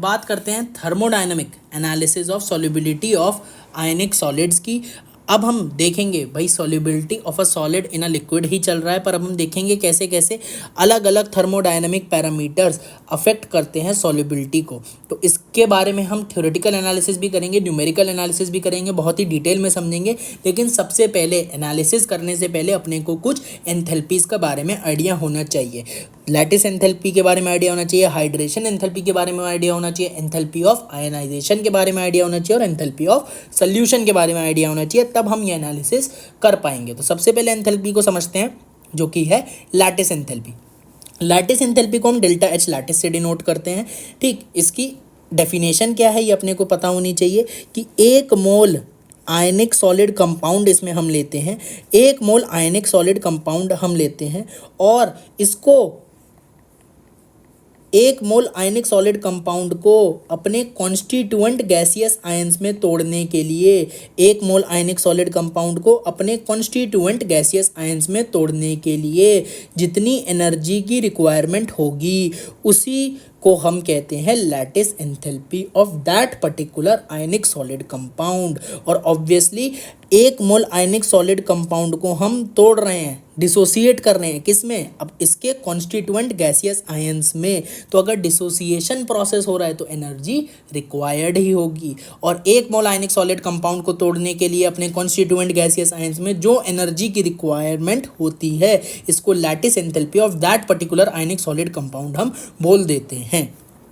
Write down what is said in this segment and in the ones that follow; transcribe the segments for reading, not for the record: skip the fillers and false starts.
बात करते हैं thermodynamic analysis of solubility of ionic solids की। अब हम देखेंगे भाई solubility of a solid in a liquid ही चल रहा है, पर अब हम देखेंगे कैसे कैसे अलग अलग थर्मोडायनामिक पैरामीटर्स अफेक्ट करते हैं सॉल्युबिलिटी को। तो इसके बारे में हम थ्योरेटिकल एनालिसिस भी करेंगे, न्यूमेरिकल एनालिसिस भी करेंगे, बहुत ही डिटेल में समझेंगे। लेकिन सबसे पहले एनालिसिस करने से पहले अपने को कुछ एंथैल्पीज के बारे में आइडिया होना चाहिए। लैटिस एंथैल्पी के बारे में आइडिया होना चाहिए, हाइड्रेशन एंथैल्पी के बारे में आइडिया होना चाहिए, एंथैल्पी ऑफ आयनाइजेशन के बारे में आइडिया होना चाहिए और एंथैल्पी ऑफ सॉल्यूशन के बारे में आइडिया होना चाहिए, तब हम ये एनालिसिस कर पाएंगे। तो सबसे पहले एंथैल्पी को समझते हैं जो कि है लैटिस एंथैल्पी। लैटिस एंथैल्पी को हम डेल्टा एच लैटिस से डिनोट करते हैं। ठीक, इसकी डेफिनेशन क्या है ये अपने को पता होनी चाहिए कि एक मोल आयनिक सॉलिड कंपाउंड इसमें हम लेते हैं, एक मोल आयनिक सॉलिड कंपाउंड हम लेते हैं और इसको एक मोल आयनिक सॉलिड कंपाउंड को अपने कॉन्स्टिट्यूएंट गैसियस आयंस में तोड़ने के लिए, एक मोल आयनिक सॉलिड कंपाउंड को अपने कॉन्स्टिट्यूएंट गैसियस आयंस में तोड़ने के लिए जितनी एनर्जी की रिक्वायरमेंट होगी उसी को हम कहते हैं lattice enthalpy of that particular ionic solid compound. और ऑब्वियसली एक मोल आयनिक सॉलिड कंपाउंड को हम तोड़ रहे हैं, डिसोसिएट कर रहे हैं, किस में? अब इसके कॉन्स्टिट्यूएंट गैसियस आयंस में। तो अगर डिसोसिएशन प्रोसेस हो रहा है तो एनर्जी रिक्वायर्ड ही होगी, और एक मोल आयनिक सॉलिड कंपाउंड को तोड़ने के लिए अपने कॉन्स्टिट्यूएंट गैसियस आयंस में जो एनर्जी की रिक्वायरमेंट होती है इसको lattice enthalpy of that particular ionic solid compound हम बोल देते हैं।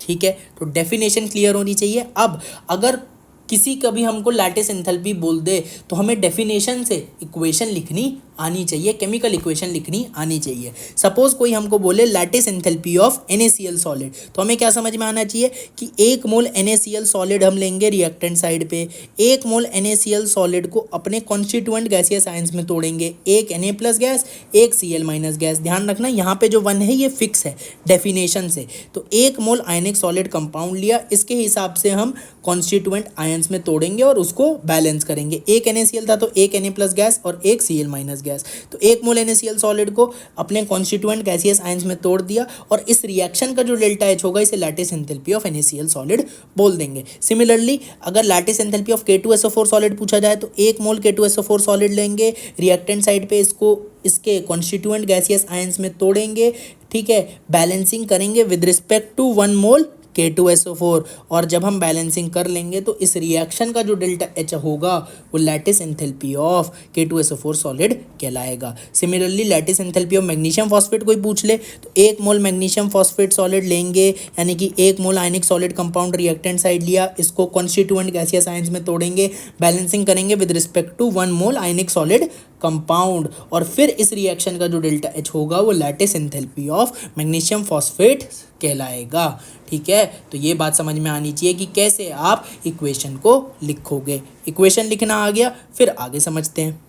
ठीक है, तो डेफिनेशन क्लियर होनी चाहिए। अब अगर किसी का भी हमको लैटिस एंथैल्पी बोल दे तो हमें डेफिनेशन से इक्वेशन लिखनी आनी चाहिए, केमिकल इक्वेशन लिखनी आनी चाहिए। सपोज कोई हमको बोले lattice enthalpy of NaCl solid, तो हमें क्या समझ में आना चाहिए कि एक मोल NaCl सॉलिड हम लेंगे रिएक्टेंट साइड पे, एक मोल NaCl सॉलिड को अपने कॉन्स्टिट्यूएंट गैसियस आयंस में तोड़ेंगे, एक Na प्लस गैस एक Cl माइनस गैस। ध्यान रखना यहाँ पे जो 1 है ये फिक्स है डेफिनेशन से। तो एक मोल आयनिक सॉलिड कंपाउंड लिया, इसके हिसाब से हम कॉन्स्टिट्यूएंट आयंस में तोड़ेंगे और उसको बैलेंस करेंगे। एक NaCl था तो एक Na प्लस गैस और एक Cl माइनस गैस। तो एक मोल NaCl सॉलिड को अपने कॉन्स्टिट्यूएंट गैसियस आयंस में तोड़ दिया और इस रिएक्शन का जो डेल्टा H होगा इसे lattice enthalpy of NaCl solid बोल देंगे। सिमिलरली अगर lattice enthalpy of K2SO4 solid पूछा जाए तो एक मोल K2SO4 सॉलिड लेंगे, रिएक्टेंट साइड पे इसको इसके कॉन्स्टिट्यूएंट गैसियस आयंस में तोड़ेंगे, ठीक है, बैलेंसिंग करेंगे with respect to 1 mole K2SO4, और जब हम बैलेंसिंग कर लेंगे तो इस रिएक्शन का जो डेल्टा H होगा वो lattice enthalpy of K2SO4 solid कहलाएगा। Similarly lattice enthalpy of magnesium phosphate कोई पूछ ले तो एक मोल मैग्नीशियम फॉस्फेट सॉलिड लेंगे, यानी कि एक mole ionic solid compound reactant side लिया, इसको कॉन्स्टिट्यूएंट गैसियस आयंस में तोड़ेंगे, बैलेंसिंग करेंगे with respect to 1 mole ionic solid compound, और फिर इस रिएक्शन का जो डेल्टा H होगा वो lattice enthalpy of magnesium phosphate कहलाएगा। ठीक है, तो ये बात समझ में आनी चाहिए कि कैसे आप इक्वेशन को लिखोगे। इक्वेशन लिखना आ गया, फिर आगे समझते हैं।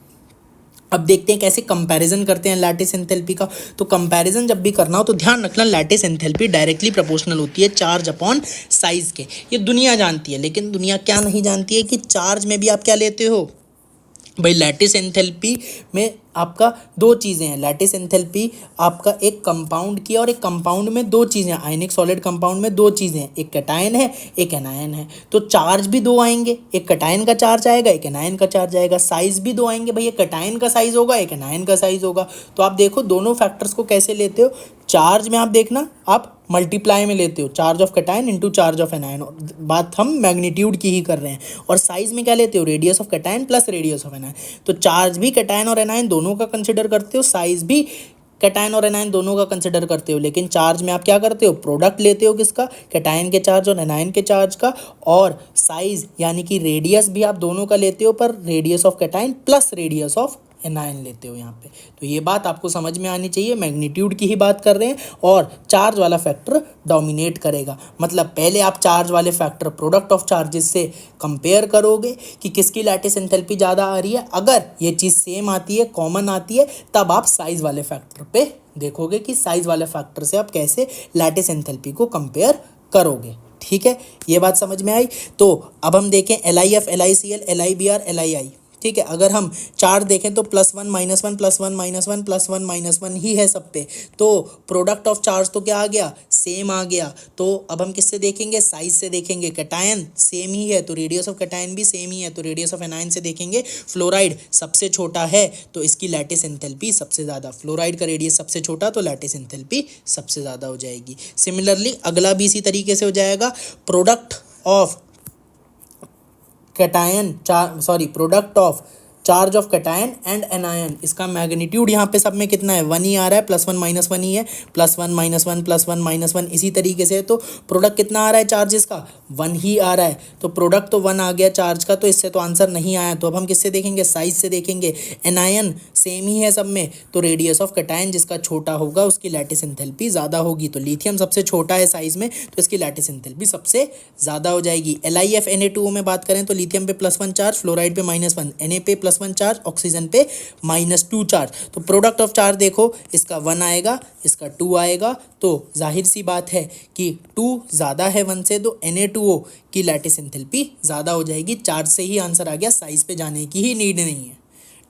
अब देखते हैं कैसे कंपैरिजन करते हैं लैटिस एंथैल्पी का। तो कंपैरिजन जब भी करना हो तो ध्यान रखना लैटिस एंथैल्पी डायरेक्टली प्रोपोर्शनल होती है चार्ज अपॉन साइज के। ये दुनिया जानती है, लेकिन दुनिया क्या नहीं जानती है कि चार्ज में भी आप क्या लेते हो भाई। लैटिस एंथैल्पी में आपका दो चीज़ें हैं। लैटिस एंथैल्पी आपका एक कंपाउंड की, और एक कंपाउंड में दो चीज़ें, आयनिक सॉलिड कंपाउंड में दो चीज़ें हैं, एक कैटायन है एक एनायन है। तो चार्ज भी दो आएंगे, एक कैटायन का चार्ज आएगा एक एनायन का चार्ज आएगा। साइज भी दो आएंगे भाई, एक कैटायन का साइज होगा एक एनायन का साइज होगा। तो आप देखो दोनों फैक्टर्स को कैसे लेते हो। चार्ज में आप देखना आप मल्टीप्लाई में लेते हो, charge of cation into charge of anion, बात हम मैग्नीट्यूड की ही कर रहे हैं। और साइज में क्या लेते हो, radius of cation plus radius of anion. तो चार्ज भी कैटायन और एनायन दोनों का कंसिडर करते हो, साइज भी कैटायन और एनायन दोनों का कंसिडर करते हो। लेकिन चार्ज में आप क्या करते हो, प्रोडक्ट लेते हो किसका, कैटायन के चार्ज और एनायन के चार्ज का, और साइज यानी कि रेडियस भी आप दोनों का लेते हो, पर radius of cation plus radius of anion लेते हो यहाँ पे। तो ये बात आपको समझ में आनी चाहिए, मैग्नीट्यूड की ही बात कर रहे हैं और चार्ज वाला फैक्टर डोमिनेट करेगा। मतलब पहले आप चार्ज वाले फैक्टर प्रोडक्ट ऑफ चार्जेस से कंपेयर करोगे कि किसकी लैटिस एंथैल्पी ज़्यादा आ रही है। अगर ये चीज़ सेम आती है, कॉमन आती है, तब आप साइज वाले फैक्टर पे देखोगे कि साइज वाले फैक्टर से आप कैसे लैटिस एंथैल्पी को कंपेयर करोगे। ठीक है, ये बात समझ में आई। तो अब हम देखें LiF, LiCl, LiBr, LiI। ठीक है। अगर हम चार्ज देखें तो +1 -1 +1 -1 +1 -1 ही है सब पे, तो प्रोडक्ट ऑफ चार्ज तो क्या आ गया, सेम आ गया। तो अब हम किससे देखेंगे, साइज से देखेंगे। कैटायन सेम ही है तो रेडियस ऑफ कैटायन भी सेम ही है, तो रेडियस ऑफ एनायन से देखेंगे। फ्लोराइड सबसे छोटा है तो इसकी लैटिस एंथैल्पी सबसे ज़्यादा, फ्लोराइड का रेडियस सबसे छोटा तो लैटिस एंथैल्पी सबसे ज़्यादा हो जाएगी। सिमिलरली अगला भी इसी तरीके से हो जाएगा। Product of cation product of charge of cation and anion, इसका मैग्नीट्यूड यहाँ पे सब में कितना है, 1 ही आ रहा है, +1 -1 ही है, +1 -1 +1 -1 इसी तरीके से। तो प्रोडक्ट कितना आ रहा है चार्जेस का, 1 ही आ रहा है, तो प्रोडक्ट तो 1 आ गया चार्ज का, तो इससे तो आंसर नहीं आया। तो अब हम किससे देखेंगे, साइज से देखेंगे। एनायन सेम ही है सब में, तो रेडियस ऑफ कैटायन जिसका छोटा होगा उसकी लैटिस एंथैल्पी ज़्यादा होगी। तो लिथियम सबसे छोटा है साइज में तो इसकी लैटिस एंथैल्पी सबसे ज़्यादा हो जाएगी। LiF Na2O में बात करें तो लिथियम पे +1 चार्ज, फ्लोराइड पे -1, Na पे +1 चार्ज, ऑक्सीजन पे -2 चार्ज। तो प्रोडक्ट ऑफ चार्ज देखो, इसका 1 आएगा, इसका 2 आएगा, तो जाहिर सी बात है कि 2 ज़्यादा है 1 से, तो Na2O की लैटिस एंथैल्पी ज़्यादा हो जाएगी। चार्ज से ही आंसर आ गया, साइज पे जाने की ही नीड नहीं है।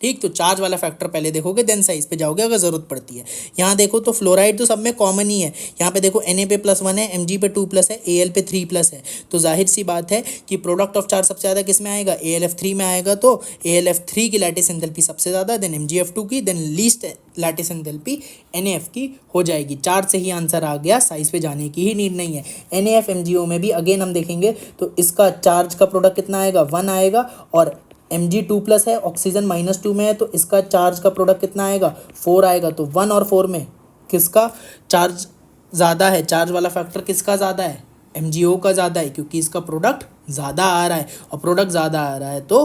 ठीक, तो चार्ज वाला फैक्टर पहले देखोगे देन साइज पे जाओगे अगर ज़रूरत पड़ती है। यहाँ देखो तो फ्लोराइड तो सब में कॉमन ही है। यहाँ पे देखो Na पे +1 है, Mg पे 2+ है, Al पे 3+ है, तो जाहिर सी बात है कि प्रोडक्ट ऑफ चार्ज सबसे ज़्यादा किस में आएगा, AlF3 में आएगा। तो AlF3 की लैटिस एंथैल्पी सबसे ज़्यादा, देन MgF2 की, then least lattice enthalpy NaF की हो जाएगी। चार्ज से ही आंसर आ गया, साइज पे जाने की ही नीड नहीं है। NaF MgO में भी अगेन हम देखेंगे तो इसका चार्ज का प्रोडक्ट कितना आएगा, 1 आएगा, और Mg 2+ है, ऑक्सीजन -2 में है, तो इसका चार्ज का प्रोडक्ट कितना आएगा, 4 आएगा। तो 1 और 4 में किसका चार्ज ज़्यादा है, चार्ज वाला फैक्टर किसका ज़्यादा है, MgO का ज़्यादा है, क्योंकि इसका प्रोडक्ट ज़्यादा आ रहा है, और प्रोडक्ट ज़्यादा आ रहा है तो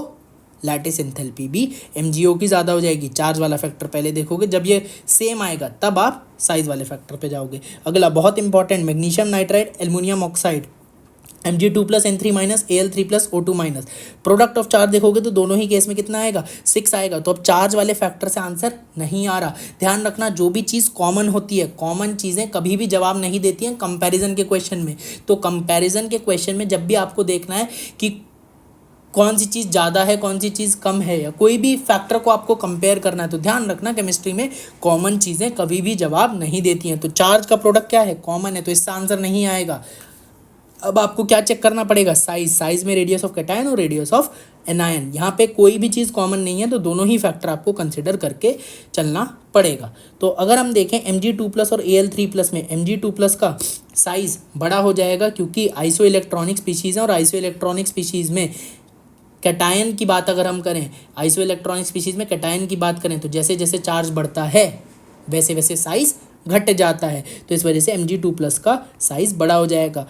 लैटिस एंथैल्पी भी MgO की ज़्यादा हो जाएगी। चार्ज वाला फैक्टर पहले देखोगे, जब ये सेम आएगा तब आप साइज वाले फैक्टर पे जाओगे। अगला बहुत important, magnesium nitride, aluminium oxide, Mg2+ N3- Al3+ O2-। Product of charge देखोगे तो दोनों ही केस में कितना आएगा, 6 आएगा। तो अब चार्ज वाले फैक्टर से आंसर नहीं आ रहा। ध्यान रखना, जो भी चीज़ कॉमन होती है, कॉमन चीज़ें कभी भी जवाब नहीं देती हैं कंपैरिजन के क्वेश्चन में। तो कंपैरिजन के क्वेश्चन में जब भी आपको देखना है कि कौन सी चीज़ ज़्यादा है, कौन सी चीज़ कम है, या कोई भी फैक्टर को आपको कंपेयर करना है, तो ध्यान रखना केमिस्ट्री में कॉमन चीज़ें कभी भी जवाब नहीं देती हैं। तो चार्ज का प्रोडक्ट क्या है, कॉमन है, तो इससे आंसर नहीं आएगा। अब आपको क्या चेक करना पड़ेगा, साइज में रेडियस ऑफ कैटायन और रेडियस ऑफ एनायन। यहाँ पे कोई भी चीज़ कॉमन नहीं है, तो दोनों ही फैक्टर आपको कंसिडर करके चलना पड़ेगा। तो अगर हम देखें Mg2+ और Al3+ में, Mg2+ का साइज़ बड़ा हो जाएगा क्योंकि आइसो इलेक्ट्रॉनिक स्पीशीज़ है, और आइसो इलेक्ट्रॉनिक स्पीशीज़ में कैटायन की बात अगर हम करें, आइसो इलेक्ट्रॉनिक स्पीशीज़ में कैटायन की बात करें, तो जैसे जैसे चार्ज बढ़ता है वैसे वैसे साइज़ घट जाता है, तो इस वजह से Mg2+ का साइज़ बड़ा हो जाएगा।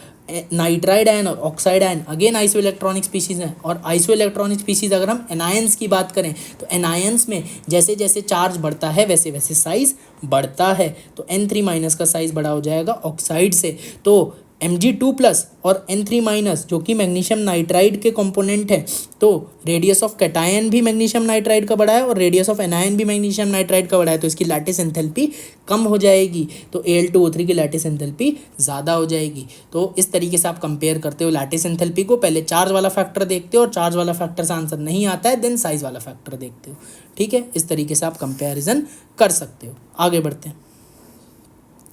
नाइट्राइड आयन और oxide ion again iso electronic species हैं, और आइसो इलेक्ट्रॉनिक स्पीशीज़ अगर हम एनायंस की बात करें तो एनायंस में जैसे जैसे चार्ज बढ़ता है वैसे वैसे साइज़ बढ़ता है, तो N3- का साइज़ बड़ा हो जाएगा ऑक्साइड से। तो Mg2+ और N3- जो कि मैग्नीशियम नाइट्राइड के कंपोनेंट है, तो रेडियस ऑफ कैटायन भी मैग्नीशियम नाइट्राइड का बड़ा है और रेडियस ऑफ एनायन भी मैग्नीशियम नाइट्राइड का बड़ा है, तो इसकी लैटिस एंथैल्पी कम हो जाएगी, तो Al2O3 की लैटिस एंथैल्पी ज़्यादा हो जाएगी। तो इस तरीके से आप कंपेयर करते हो लैटिस एंथैल्पी को, पहले चार्ज वाला फैक्टर देखते हो, और चार्ज वाला फैक्टर से आंसर नहीं आता है देन साइज वाला फैक्टर देखते हो। ठीक है, इस तरीके से आप कंपेरिजन कर सकते हो। आगे बढ़ते हैं।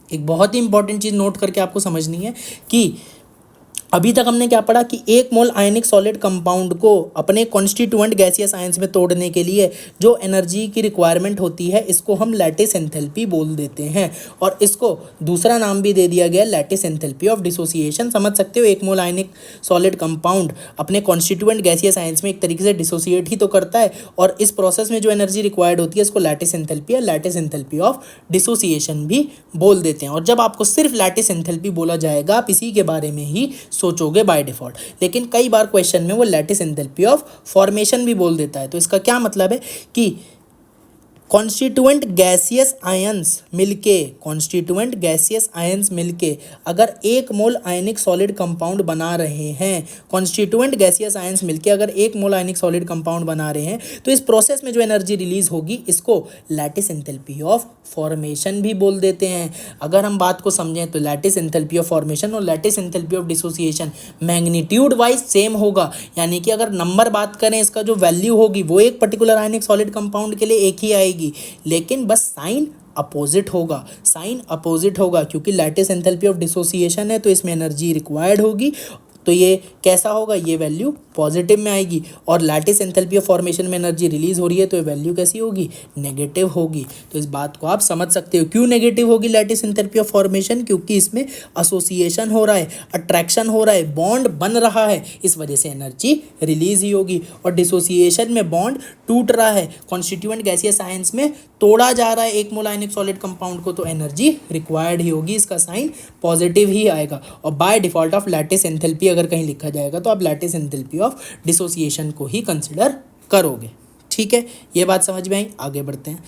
एक बहुत ही इंपॉर्टेंट चीज़ नोट करके आपको समझनी है कि अभी तक हमने क्या पढ़ा कि 1 मोल आयनिक सॉलिड कंपाउंड को अपने कॉन्स्टिट्यूएंट गैसियस आयंस में तोड़ने के लिए जो एनर्जी की रिक्वायरमेंट होती है, इसको हम लैटिस एंथैल्पी बोल देते हैं, और इसको दूसरा नाम भी दे दिया गया लैटिस एंथैल्पी ऑफ डिसोसिएशन। समझ सकते हो, 1 मोल आयनिक सॉलिड कंपाउंड अपने कॉन्स्टिट्यूएंट गैसियस आयंस में एक तरीके से डिसोसिएट ही तो करता है, और इस प्रोसेस में जो एनर्जी रिक्वायर्ड होती है इसको लैटिस एंथैल्पी या लैटिस एंथैल्पी ऑफ डिसोसिएशन भी बोल देते हैं। और जब आपको सिर्फ लैटिस एंथैल्पी बोला जाएगा, आप इसी के बारे में ही सोचोगे बाय डिफॉल्ट, लेकिन कई बार क्वेश्चन में वो लैटिस एंथैल्पी ऑफ फॉर्मेशन भी बोल देता है। तो इसका क्या मतलब है कि कॉन्स्टिट्यूएंट गैसियस आयंस मिलके अगर 1 मोल आयनिक सॉलिड कंपाउंड बना रहे हैं, कॉन्स्टिट्यूएंट गैसियस आयंस मिलके अगर 1 मोल आयनिक सॉलिड कंपाउंड बना रहे हैं, तो इस प्रोसेस में जो एनर्जी रिलीज होगी इसको लैटिस एंथैल्पी ऑफ फॉर्मेशन भी बोल देते हैं। अगर हम बात को समझें तो लैटिस एंथैल्पी ऑफ फॉर्मेशन और lattice enthalpy of dissociation magnitude wise same होगा, यानी कि अगर नंबर बात करें इसका जो वैल्यू होगी वो एक पर्टिकुलर आयनिक सॉलिड कंपाउंड के लिए एक ही आएगी, लेकिन बस साइन अपोजिट होगा क्योंकि लैटिस एंथैल्पी ऑफ डिसोसिएशन है तो इसमें एनर्जी रिक्वायर्ड होगी, तो ये कैसा होगा, ये वैल्यू पॉजिटिव में आएगी। और लैटिस एंथैल्पी ऑफ फॉर्मेशन में एनर्जी रिलीज हो रही है तो ये वैल्यू कैसी होगी, नेगेटिव होगी। तो इस बात को आप समझ सकते हो क्यों नेगेटिव होगी लैटिस एंथैल्पी ऑफ फॉर्मेशन, क्योंकि इसमें एसोसिएशन हो रहा है, अट्रैक्शन हो रहा है, बॉन्ड बन रहा है, इस वजह से एनर्जी रिलीज ही होगी। और डिसोसिएशन में बॉन्ड टूट रहा है, कॉन्स्टिट्यूएंट गैसियस आयंस में तोड़ा जा रहा है 1 मोल आयनिक सॉलिड कंपाउंड को, तो एनर्जी रिक्वायर्ड ही होगी, इसका साइन पॉजिटिव ही आएगा। और by default of lattice enthalpy अगर कहीं लिखा जाएगा तो आप लैटिस एंथैल्पी ऑफ डिसोसिएशन को ही कंसिडर करोगे। ठीक है, ये बात समझ में आई, आगे बढ़ते हैं।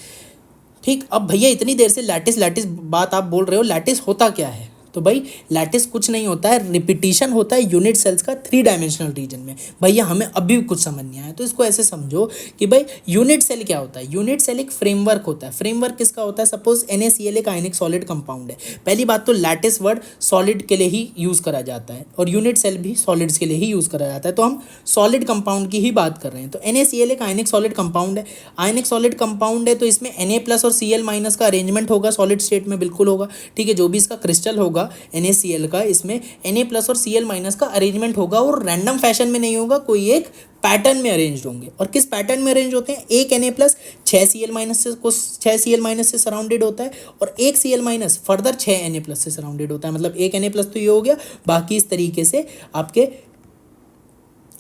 ठीक, अब भैया इतनी देर से लैटिस बात आप बोल रहे हो, लैटिस होता क्या है? तो भाई लैटिस कुछ नहीं होता है, रिपीटिशन होता है यूनिट सेल्स का 3 डायमेंशनल रीजन में। भैया हमें अभी भी कुछ समझ नहीं आया, तो इसको ऐसे समझो कि भाई यूनिट सेल क्या होता है। यूनिट सेल एक फ्रेमवर्क होता है। फ्रेमवर्क किसका होता है? सपोज NaCl एक आयनिक सॉलिड कंपाउंड है। पहली बात तो लैटिस वर्ड सॉलिड के लिए ही यूज़ करा जाता है और यूनिट सेल भी सॉलिड्स के लिए ही यूज़ करा जाता है, तो हम सॉलिड कंपाउंड की ही बात कर रहे हैं। तो NaCl एक आयनिक सॉलिड कंपाउंड है। आयनिक सॉलिड कंपाउंड है तो इसमें Na+ और Cl- का अरेंजमेंट होगा, सॉलिड स्टेट में बिल्कुल होगा। ठीक है, जो भी इसका क्रिस्टल होगा NaCl का, इसमें Na+ और Cl- का अरेंजमेंट होगा और रैंडम फैशन में नहीं होगा, कोई एक पैटर्न में अरेंज होंगे। और किस पैटर्न में अरेंज होते हैं? एक Na+ 6 Cl- से सराउंडेड होता है और एक Cl- फर्दर 6 Na+ से सराउंडेड होता है। मतलब एक Na+ तो ये हो गया, बाकी इस तरीके से आपके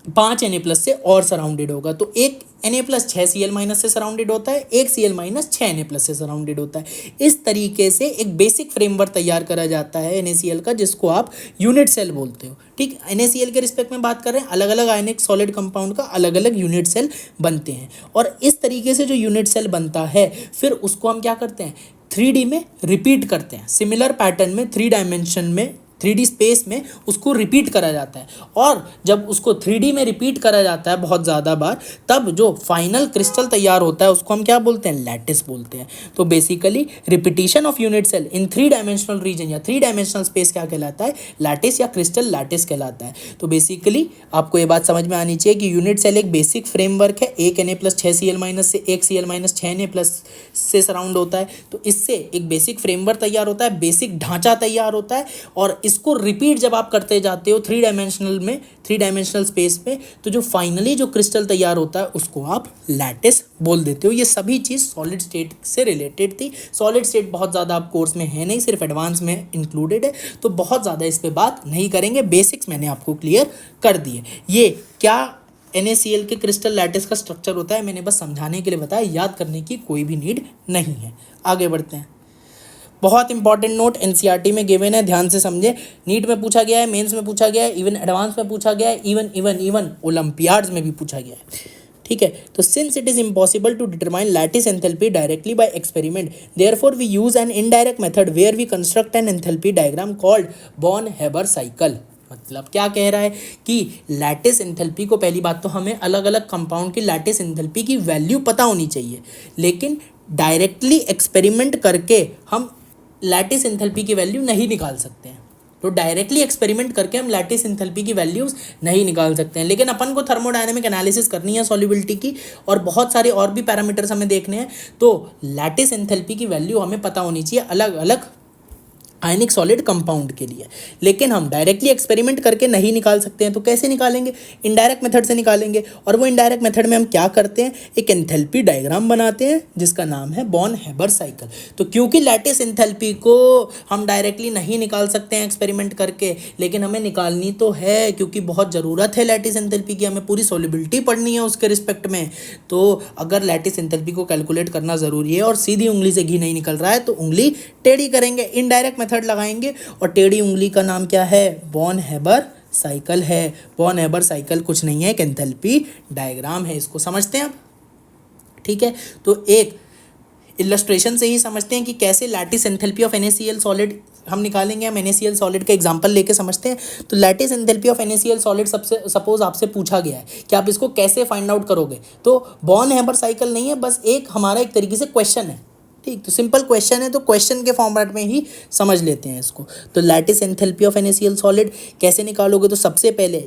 5 Na+ से और सराउंडेड होगा। तो एक Na+ 6 Cl- से सराउंडेड होता है, एक Cl- 6 Na+ से सराउंडेड होता है। इस तरीके से एक बेसिक फ्रेमवर्क तैयार करा जाता है NaCl का, जिसको आप यूनिट सेल बोलते हो। ठीक, NaCl के रिस्पेक्ट में बात कर रहे हैं, अलग अलग आयनिक सॉलिड कंपाउंड का अलग अलग यूनिट सेल बनते हैं। और इस तरीके से जो यूनिट सेल बनता है फिर उसको हम क्या करते हैं, 3D में रिपीट करते हैं। सिमिलर पैटर्न में 3 डायमेंशन में 3D स्पेस में उसको रिपीट करा जाता है। और जब उसको 3D में रिपीट करा जाता है बहुत ज़्यादा बार, तब जो फाइनल क्रिस्टल तैयार होता है उसको हम क्या बोलते हैं? लैटिस बोलते हैं। तो basically repetition of unit cell in 3 dimensional region या 3 डायमेंशनल स्पेस क्या कहलाता है? लैटिस या क्रिस्टल लैटिस कहलाता है। तो बेसिकली आपको ये बात समझ में आनी चाहिए कि यूनिट सेल एक बेसिक फ्रेमवर्क है। एक Na+ 6 Cl- से एक Cl- 6 Na+ से सराउंड होता है, तो इससे एक बेसिक फ्रेमवर्क तैयार होता है, बेसिक ढांचा तैयार होता है। और इसको रिपीट जब आप करते जाते हो 3 डायमेंशनल स्पेस में, तो जो फाइनली जो क्रिस्टल तैयार होता है उसको आप लैटिस बोल देते हो। ये सभी चीज़ सॉलिड स्टेट से रिलेटेड थी। सॉलिड स्टेट बहुत ज़्यादा आप कोर्स में है नहीं, सिर्फ एडवांस में इंक्लूडेड है, तो बहुत ज़्यादा इस पर बात नहीं करेंगे। बेसिक्स मैंने आपको क्लियर कर दिए। ये क्या NaCl के क्रिस्टल लैटिस का स्ट्रक्चर होता है मैंने बस समझाने के लिए बताया, याद करने की कोई भी नीड नहीं है। आगे बढ़ते हैं। बहुत इंपॉर्टेंट नोट NCERT में गिवन है, ध्यान से समझे। नीट में पूछा गया है, मेंस में पूछा गया है, इवन एडवांस में पूछा गया है, इवन ओलंपियाड्स में भी पूछा गया है। ठीक है, तो since it is impossible to determine lattice enthalpy directly by experiment, therefore we use an indirect method where we construct an enthalpy diagram called Born Haber cycle. मतलब क्या कह रहा है कि लैटिस एंथैल्पी को, पहली बात तो हमें अलग अलग कंपाउंड की लैटिस एंथैल्पी की वैल्यू पता होनी चाहिए, लेकिन डायरेक्टली एक्सपेरिमेंट करके हम लैटिस एंथैल्पी की वैल्यू नहीं निकाल सकते हैं। तो डायरेक्टली एक्सपेरिमेंट करके हम लैटिस एंथैल्पी की वैल्यूज़ नहीं निकाल सकते हैं, लेकिन अपन को थर्मोडायनेमिक एनालिसिस करनी है सॉल्युबिलिटी की और बहुत सारे और भी पैरामीटर्स हमें देखने हैं। तो लैटिस एंथैल्पी की वैल्यू हमें पता होनी चाहिए अलग अलग आयनिक सॉलिड कंपाउंड के लिए, लेकिन हम डायरेक्टली एक्सपेरिमेंट करके नहीं निकाल सकते हैं। तो कैसे निकालेंगे? इनडायरेक्ट मेथड से निकालेंगे। और वो इनडायरेक्ट मेथड में हम क्या करते हैं? एक एंथैल्पी डायग्राम बनाते हैं जिसका नाम है बॉर्न-हेबर साइकिल। तो क्योंकि लैटिस एंथैल्पी को हम डायरेक्टली नहीं निकाल सकते हैं एक्सपेरिमेंट करके, लेकिन हमें निकालनी तो है क्योंकि बहुत ज़रूरत है लैटिस एंथैल्पी की, हमें पूरी सॉल्युबिलिटी पढ़नी है उसके रिस्पेक्ट में। तो अगर लैटिस एंथैल्पी को कैलकुलेट करना ज़रूरी है और सीधी उंगली से घी नहीं निकल रहा है तो उंगली टेढ़ी करेंगे, इनडायरेक्ट मेथड लगाएंगे। और टेढ़ी उंगली का नाम क्या है? बॉर्न-हेबर साइकिल है। बॉर्न-हेबर साइकिल कुछ नहीं है, एक एंथैल्पी डायग्राम है। इसको समझते हैं आप? ठीक है, तो एक इलस्ट्रेशन से ही समझते हैं कि कैसे lattice enthalpy of NaCl solid हम निकालेंगे। हम NaCl सॉलिड का एग्जांपल लेके समझते हैं। तो lattice enthalpy of NaCl solid सबसे सपोज आपसे पूछा गया है कि आप इसको कैसे फाइंड आउट करोगे, तो बॉर्न हैमर साइकिल नहीं है, बस एक हमारा एक तरीके से क्वेश्चन है। ठीक, तो सिंपल क्वेश्चन है, तो क्वेश्चन के फॉर्मेट में ही समझ लेते हैं इसको। तो lattice enthalpy of NaCl solid कैसे निकालोगे, तो सबसे पहले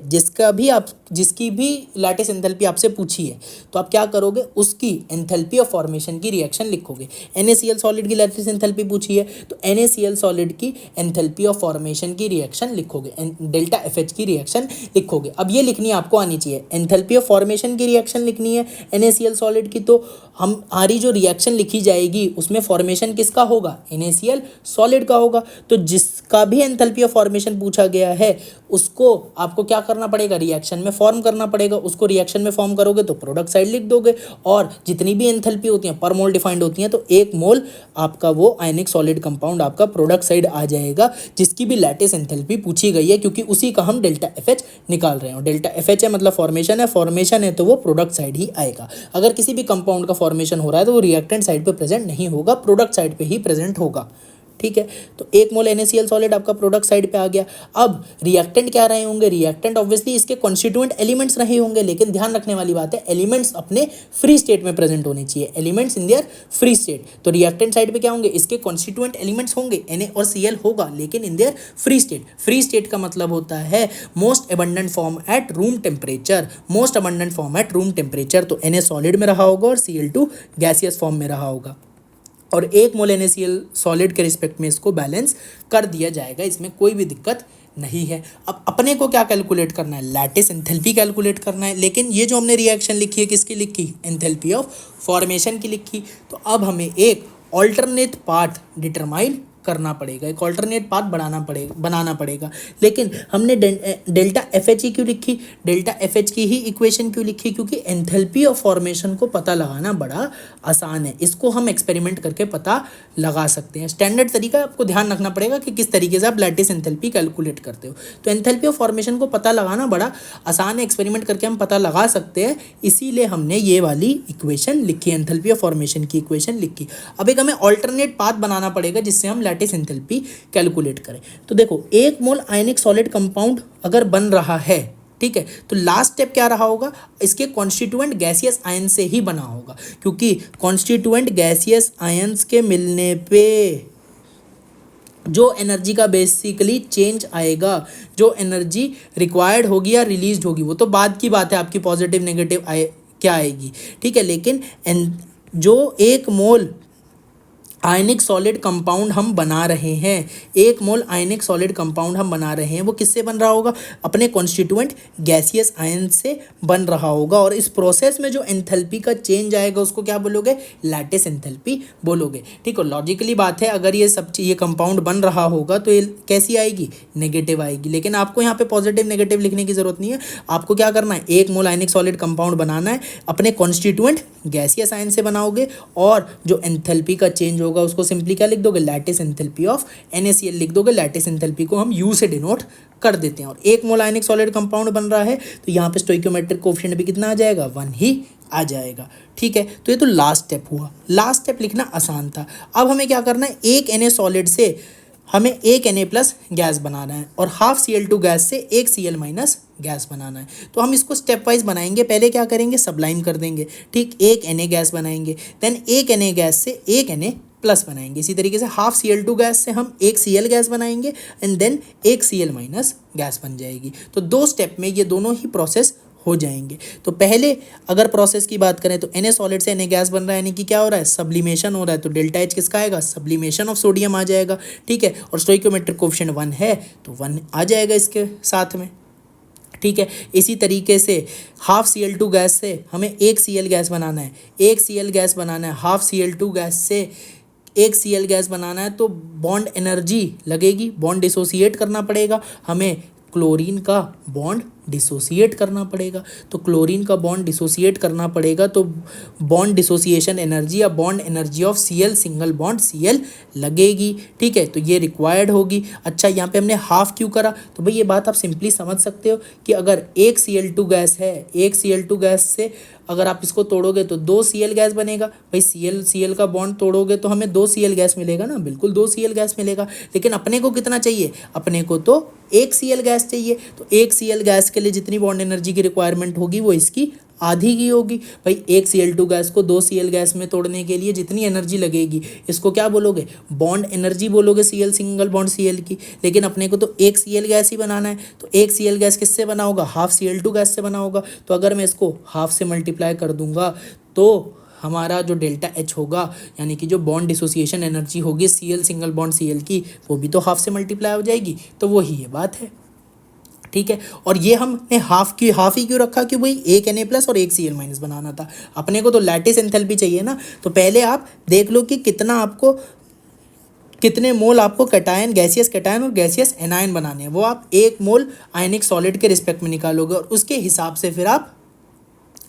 जिसकी भी लैटिस एंथैल्पी आपसे पूछी है तो आप क्या करोगे, उसकी एंथैल्पी ऑफ फॉर्मेशन की रिएक्शन लिखोगे। NaCl सॉलिड की लैटिस एंथैल्पी पूछी है तो NaCl सॉलिड की एंथैल्पी ऑफ फॉर्मेशन की रिएक्शन लिखोगे, डेल्टा FH की रिएक्शन लिखोगे। अब ये लिखनी आपको आनी चाहिए, एंथैल्पी ऑफ फॉर्मेशन की रिएक्शन लिखनी है NaCl सॉलिड की, तो हमारी जो रिएक्शन लिखी जाएगी उसमें फॉर्मेशन किसका होगा, NaCl सॉलिड का होगा। तो जिसका भी एंथैल्पी ऑफ फॉर्मेशन पूछा गया है उसको आपको क्या करना पड़ेगा, रिएक्शन में फॉर्म करना पड़ेगा। उसको रिएक्शन में फॉर्म करोगे तो प्रोडक्ट साइड लिख दोगे, और जितनी भी एंथैल्पी होती हैं पर मोल डिफाइंड होती हैं, तो 1 मोल आपका वो आयनिक सॉलिड कंपाउंड आपका प्रोडक्ट साइड आ जाएगा, जिसकी भी लैटिस एंथैल्पी पूछी गई है, क्योंकि उसी का हम डेल्टा FH निकाल रहे हैं। डेल्टा FH है मतलब फॉर्मेशन है तो वो प्रोडक्ट साइड ही आएगा। अगर किसी भी कंपाउंड का फॉर्मेशन हो रहा है तो वो रिएक्टेंट साइड पे प्रेजेंट नहीं होगा, प्रोडक्ट साइड पे ही प्रेजेंट होगा। ठीक है, तो 1 मोल NaCl सॉलिड आपका प्रोडक्ट साइड पे आ गया। अब रिएक्टेंट क्या रहे होंगे, रिएक्टेंट ऑब्वियसली इसके कॉन्स्टिट्यूएंट एलिमेंट्स रहे होंगे, लेकिन ध्यान रखने वाली बात है एलिमेंट्स अपने फ्री स्टेट में प्रेजेंट होने चाहिए, elements in their free state. तो रिएक्टेंट साइड पे क्या होंगे, इसके कॉन्स्टिट्यूएंट एलिमेंट्स होंगे Na और Cl होगा, लेकिन in their free state. Free state का मतलब होता है most abundant form at room temperature, most abundant form at room temperature. तो Na सॉलिड में रहा होगा और Cl2 गैसियस फॉर्म में रहा होगा, और 1 मोल NaCl सॉलिड के रिस्पेक्ट में इसको बैलेंस कर दिया जाएगा, इसमें कोई भी दिक्कत नहीं है। अब अपने को क्या कैलकुलेट करना है, लैटिस एंथैल्पी कैलकुलेट करना है। लेकिन ये जो हमने रिएक्शन लिखी है किसकी लिखी, एंथैल्पी ऑफ फॉर्मेशन की लिखी। तो अब हमें एक ऑल्टरनेट पाथ डिटरमाइन करना पड़ेगा, एक ऑल्टरनेट पाथ बनाना पड़ेगा। लेकिन हमने डेल्टा FH ही क्यों लिखी, डेल्टा FH की ही इक्वेशन क्यों लिखी, क्योंकि एंथैल्पी ऑफ फॉर्मेशन को पता लगाना बड़ा आसान है, इसको हम एक्सपेरिमेंट करके पता लगा सकते हैं। स्टैंडर्ड तरीका आपको ध्यान रखना पड़ेगा कि किस तरीके से आप लैटिस एंथैल्पी कैलकुलेट करते हो। तो एंथैल्पी ऑफ फॉर्मेशन को पता लगाना बड़ा आसान है, एक्सपेरिमेंट करके हम पता लगा सकते हैं, इसीलिए हमने ये वाली इक्वेशन लिखी, एंथैल्पी ऑफ फॉर्मेशन की इक्वेशन लिखी। अब एक हमें ऑल्टरनेट पाथ बनाना पड़ेगा जिससे हम लैटिस एंथैल्पी कैलकुलेट करें। तो देखो 1 मोल आयनिक सॉलिड कंपाउंड अगर बन रहा है, ठीक है, तो लास्ट स्टेप क्या रहा होगा, इसके कॉन्स्टिट्यूएंट गैसियस आयन से ही बना होगा, क्योंकि कॉन्स्टिट्यूएंट गैसियस आयंस के मिलने पे जो एनर्जी का बेसिकली चेंज आएगा, जो एनर्जी रिक्वायर्ड होगी या रिलीज होगी, वो तो बाद की बात है, आपकी पॉजिटिव नेगेटिव क्या आएगी, ठीक है। लेकिन जो 1 मोल आयनिक सॉलिड कंपाउंड हम बना रहे हैं, 1 मोल आयनिक सॉलिड कंपाउंड हम बना रहे हैं, वो किससे बन रहा होगा, अपने कॉन्स्टिट्यूएंट गैसियस आयन से बन रहा होगा। और इस प्रोसेस में जो एंथैल्पी का चेंज आएगा उसको क्या बोलोगे, लैटिस एंथैल्पी बोलोगे। ठीक है, लॉजिकली बात है, अगर ये कंपाउंड बन रहा होगा तो ये कैसी आएगी, नेगेटिव आएगी। लेकिन आपको यहाँ पे पॉजिटिव नेगेटिव लिखने की जरूरत नहीं है, आपको क्या करना है, 1 मोल आयनिक सॉलिड कंपाउंड बनाना है, अपने कॉन्स्टिट्यूएंट गैसियस आयन से बनाओगे, और जो एंथैल्पी का चेंज होगा उसको सिंपली क्या लिख दोगे, लैटिस एंथैल्पी ऑफ NaCl लिख दोगे। लैटिस एंथैल्पी को हम U से डिनोट कर देते हैं। और 1 मोल आयनिक सॉलिड कंपाउंड बन रहा है तो यहाँ पे स्टोइकियोमेट्रिक कोएफिशिएंट भी कितना आ जाएगा, 1 ही आ जाएगा। ठीक है, तो ये तो लास्ट स्टेप हुआ, लास्ट स्टेप लिखना आसान था। अब हमें क्या करना है, 1 Na सॉलिड से हमें 1 Na प्लस गैस बनाना है, और हाफ Cl2 गैस से 1 Cl माइनस गैस बनाना है। तो हम इसको स्टेप वाइज बनाएंगे, पहले क्या करेंगे, सबलाइम कर देंगे, ठीक, 1 Na गैस बनाएंगे, देन 1 Na गैस से 1 Na प्लस बनाएंगे। इसी तरीके से हाफ Cl2 गैस से हम 1 Cl गैस बनाएंगे, and then 1 Cl minus gas बन जाएगी। तो 2 स्टेप में ये दोनों ही प्रोसेस हो जाएंगे। तो पहले अगर प्रोसेस की बात करें तो Na सॉलिड से Na गैस बन रहा है, यानी कि क्या हो रहा है, सब्लिमेशन हो रहा है। तो डेल्टा H किसका आएगा, सब्लिमेशन ऑफ सोडियम आ जाएगा। ठीक है, और स्टोइकियोमेट्रिक कोएफिशिएंट 1 है तो 1 आ जाएगा इसके साथ में। ठीक है, इसी तरीके से हाफ Cl2 गैस से हमें 1 Cl गैस बनाना है, 1 Cl गैस बनाना है, हाफ Cl2 गैस से 1 Cl गैस बनाना है, तो बॉन्ड एनर्जी लगेगी, बॉन्ड डिसोसिएट करना पड़ेगा, हमें क्लोरीन का बॉन्ड डिसोसिएट करना पड़ेगा। तो क्लोरीन का बॉन्ड डिसोसिएट करना पड़ेगा, तो बॉन्ड डिसोसिएशन एनर्जी या bond energy of Cl single bond Cl लगेगी। ठीक है, तो ये रिक्वायर्ड होगी। अच्छा, यहाँ पे हमने हाफ क्यों करा? तो भाई ये बात आप सिंपली समझ सकते हो कि अगर एक Cl2 गैस है, एक Cl2 गैस से अगर आप इसको तोड़ोगे तो 2 Cl गैस बनेगा। भाई Cl का बॉन्ड तोड़ोगे तो हमें 2 Cl गैस मिलेगा ना, बिल्कुल 2 Cl गैस मिलेगा। लेकिन अपने को कितना चाहिए? अपने को तो 1 Cl गैस चाहिए। तो 1 Cl गैस के लिए जितनी बॉन्ड एनर्जी की रिक्वायरमेंट होगी वो इसकी आधी की होगी। भाई एक Cl2 गैस को 2 Cl गैस में तोड़ने के लिए जितनी एनर्जी लगेगी इसको क्या बोलोगे? बॉन्ड एनर्जी बोलोगे Cl सिंगल बॉन्ड Cl की। लेकिन अपने को तो एक Cl गैस ही बनाना है, तो एक Cl गैस किससे बना होगा? हाफ Cl2 गैस से बना होगा। तो अगर मैं इसको हाफ से मल्टीप्लाई कर दूंगा तो हमारा जो डेल्टा H होगा, यानी कि जो बॉन्ड डिसोसिएशन एनर्जी होगी Cl सिंगल बॉन्ड Cl की, वो भी तो हाफ से मल्टीप्लाई हो जाएगी। तो वही ये बात है। ठीक है, और ये हमने हाफ ही क्यों रखा? कि भाई एक Na+ और एक Cl- बनाना था। अपने को तो लैटिस एंथैल्पी चाहिए ना। तो पहले आप देख लो कि कितने मोल आपको कैटायन, गैसियस कैटायन और गैसियस एनायन बनाने हैं। वो आप 1 मोल आयनिक सॉलिड के रिस्पेक्ट में निकालोगे और उसके हिसाब से फिर आप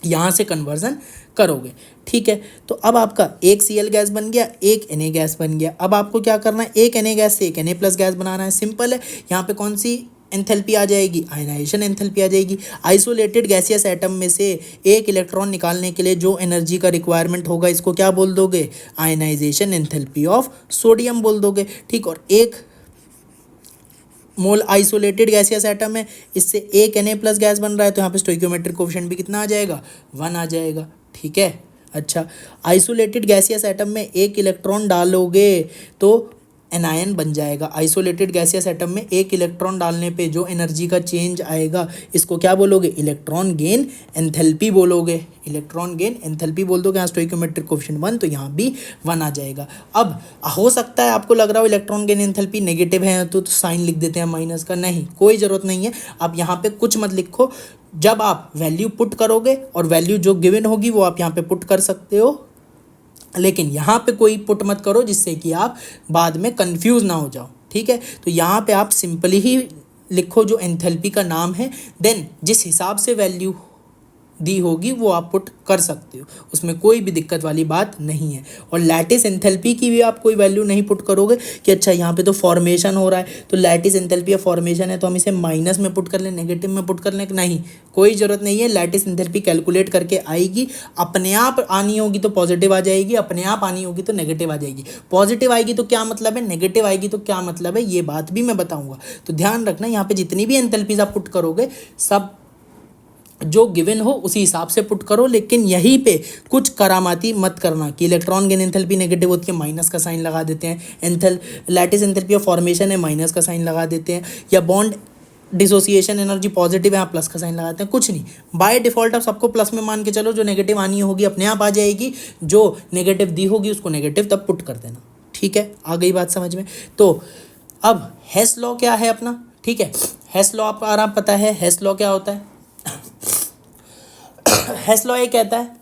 यहाँ से कन्वर्जन करोगे। ठीक है, तो अब आपका एक Cl गैस बन गया, एक Na गैस बन गया। अब आपको क्या करना है? एक Na गैस से एक Na+ गैस बनाना है। सिंपल है। यहाँ पे कौन सी एंथैल्पी आ जाएगी? आयनाइजेशन एंथैल्पी आ जाएगी। आइसोलेटेड गैसियस एटम में से एक इलेक्ट्रॉन निकालने के लिए जो एनर्जी का रिक्वायरमेंट होगा इसको क्या बोल दोगे? आयनाइजेशन एंथैल्पी ऑफ सोडियम बोल दोगे। ठीक, और एक मोल आइसोलेटेड गैसियस एटम है, इससे एक Na+ गैस बन रहा है, तो यहाँ पे स्टोइकियोमेट्रिक कोफिशिएंट भी कितना आ जाएगा? 1 आ जाएगा। ठीक है, अच्छा, आइसोलेटेड गैसियस एटम में एक इलेक्ट्रॉन डालोगे तो एनायन बन जाएगा। आइसोलेटेड गैसियस एटम में एक इलेक्ट्रॉन डालने पे जो एनर्जी का चेंज आएगा इसको क्या बोलोगे? इलेक्ट्रॉन गेन एंथैल्पी बोलोगे। इलेक्ट्रॉन गेन एंथैल्पी बोल दोगे। यहाँ स्टोइकियोमेट्रिक कोफिशिएंट 1, तो यहाँ भी 1 आ जाएगा। अब हो सकता है आपको लग रहा हो इलेक्ट्रॉन गेन एंथैल्पी नेगेटिव है तो साइन लिख देते हैं माइनस का। नहीं, कोई ज़रूरत नहीं है। आप यहाँ पे कुछ मत लिखो। जब आप वैल्यू पुट करोगे और वैल्यू जो गिवन होगी वो आप यहाँ पे पुट कर सकते हो, लेकिन यहाँ पे कोई पुट मत करो जिससे कि आप बाद में कंफ्यूज ना हो जाओ। ठीक है, तो यहाँ पे आप सिंपली ही लिखो जो एंथैल्पी का नाम है, देन जिस हिसाब से वैल्यू दी होगी वो आप पुट कर सकते हो, उसमें कोई भी दिक्कत वाली बात नहीं है। और लैटिस एंथैल्पी की भी आप कोई वैल्यू नहीं पुट करोगे कि अच्छा यहाँ पे तो फॉर्मेशन हो रहा है तो लैटिस एंथैल्पी या फॉर्मेशन है तो हम इसे माइनस में पुट कर लें, नेगेटिव में पुट कर लें। नहीं, कोई ज़रूरत नहीं है। लैटिस एंथैल्पी कैलकुलेट करके आएगी, अपने आप आनी होगी तो पॉजिटिव आ जाएगी, अपने आप आनी होगी तो नेगेटिव आ जाएगी। पॉजिटिव आएगी तो क्या मतलब है, नेगेटिव आएगी तो क्या मतलब है, ये बात भी मैं बताऊँगा। तो ध्यान रखना, यहाँ पर जितनी भी एंथैल्पीज आप पुट करोगे सब जो गिवन हो उसी हिसाब से पुट करो। लेकिन यहीं पे कुछ करामाती मत करना कि इलेक्ट्रॉन गेन एंथैल्पी नेगेटिव होती है माइनस का साइन लगा देते हैं, लैटिस एंथैल्पी ऑफ फॉर्मेशन है माइनस का साइन लगा देते हैं, या बॉन्ड डिसोसिएशन एनर्जी पॉजिटिव है, यहाँ प्लस का साइन लगाते हैं। कुछ नहीं, बाय डिफॉल्ट आप सबको प्लस में मान के चलो। जो नेगेटिव आनी होगी अपने आप आ जाएगी, जो नेगेटिव दी होगी उसको नेगेटिव तब पुट कर देना। ठीक है, आ गई बात समझ में? तो अब हेस लॉ क्या है अपना? ठीक है, हेस लॉ आपको आराम पता है। हेस लॉ क्या होता है? हेस लॉ ये कहता है,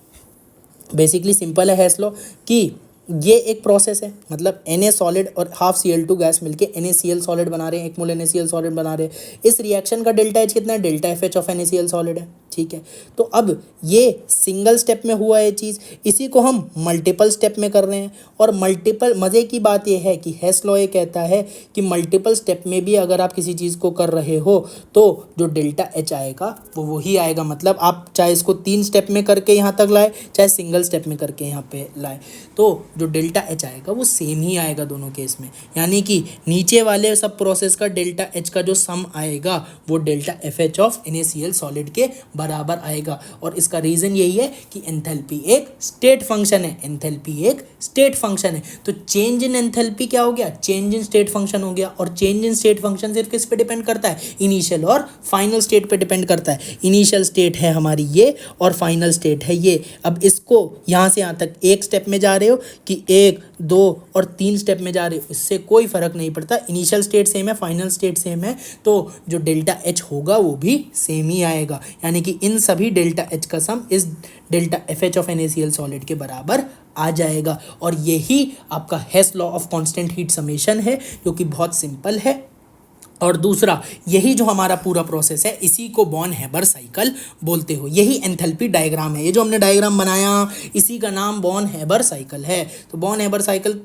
बेसिकली सिंपल है हेस लॉ, कि ये एक प्रोसेस है, मतलब Na सॉलिड और हाफ Cl2 गैस मिलके NaCl सॉलिड बना रहे हैं, 1 मोल NaCl सॉलिड बना रहे हैं। इस रिएक्शन का डेल्टा H कितना है? Delta FH of NaCl solid है। ठीक है, तो अब ये सिंगल स्टेप में हुआ ये चीज़, इसी को हम मल्टीपल स्टेप में कर रहे हैं। और मल्टीपल, मज़े की बात ये है कि हेस लॉ ये कहता है कि मल्टीपल स्टेप में भी अगर आप किसी चीज़ को कर रहे हो तो जो डेल्टा H आएगा वो वही आएगा। मतलब आप चाहे इसको 3 स्टेप में करके यहाँ तक लाए, चाहे सिंगल स्टेप में करके यहाँ पे लाए, तो जो डेल्टा H आएगा वो सेम ही आएगा दोनों केस में। यानी कि नीचे वाले सब प्रोसेस का डेल्टा H का जो सम आएगा वो delta FH of NaCl solid के बराबर आएगा। और इसका रीज़न यही है कि एंथैल्पी एक स्टेट फंक्शन है। एंथैल्पी एक स्टेट फंक्शन है, तो चेंज इन एंथैल्पी क्या हो गया? चेंज इन स्टेट फंक्शन हो गया। और चेंज इन स्टेट फंक्शन सिर्फ किस पे डिपेंड करता है? इनिशियल और फाइनल स्टेट पे डिपेंड करता है। इनिशियल स्टेट है हमारी ये और फाइनल स्टेट है ये। अब इसको यहाँ से यहाँ तक एक स्टेप में जा रहे हो कि 1, 2 और 3 स्टेप में जा रहे हो, इससे कोई फ़र्क नहीं पड़ता। इनिशियल स्टेट सेम है, फाइनल स्टेट सेम है, तो जो डेल्टा H होगा वो भी सेम ही आएगा। यानी कि इन सभी डेल्टा H का सम इस delta FH of NaCl solid के बराबर आ जाएगा। और यही आपका Hess law of constant heat summation है, जो कि बहुत सिंपल है और दूसरा, यही जो हमारा पूरा प्रोसेस है इसी को बॉन हेबर साइकिल बोलते हो। यही एंथैल्पी डायग्राम है, ये जो हमने डायग्राम बनाया इसी का नाम बॉन हेबर साइकिल है। तो बॉन हेबर साइकिल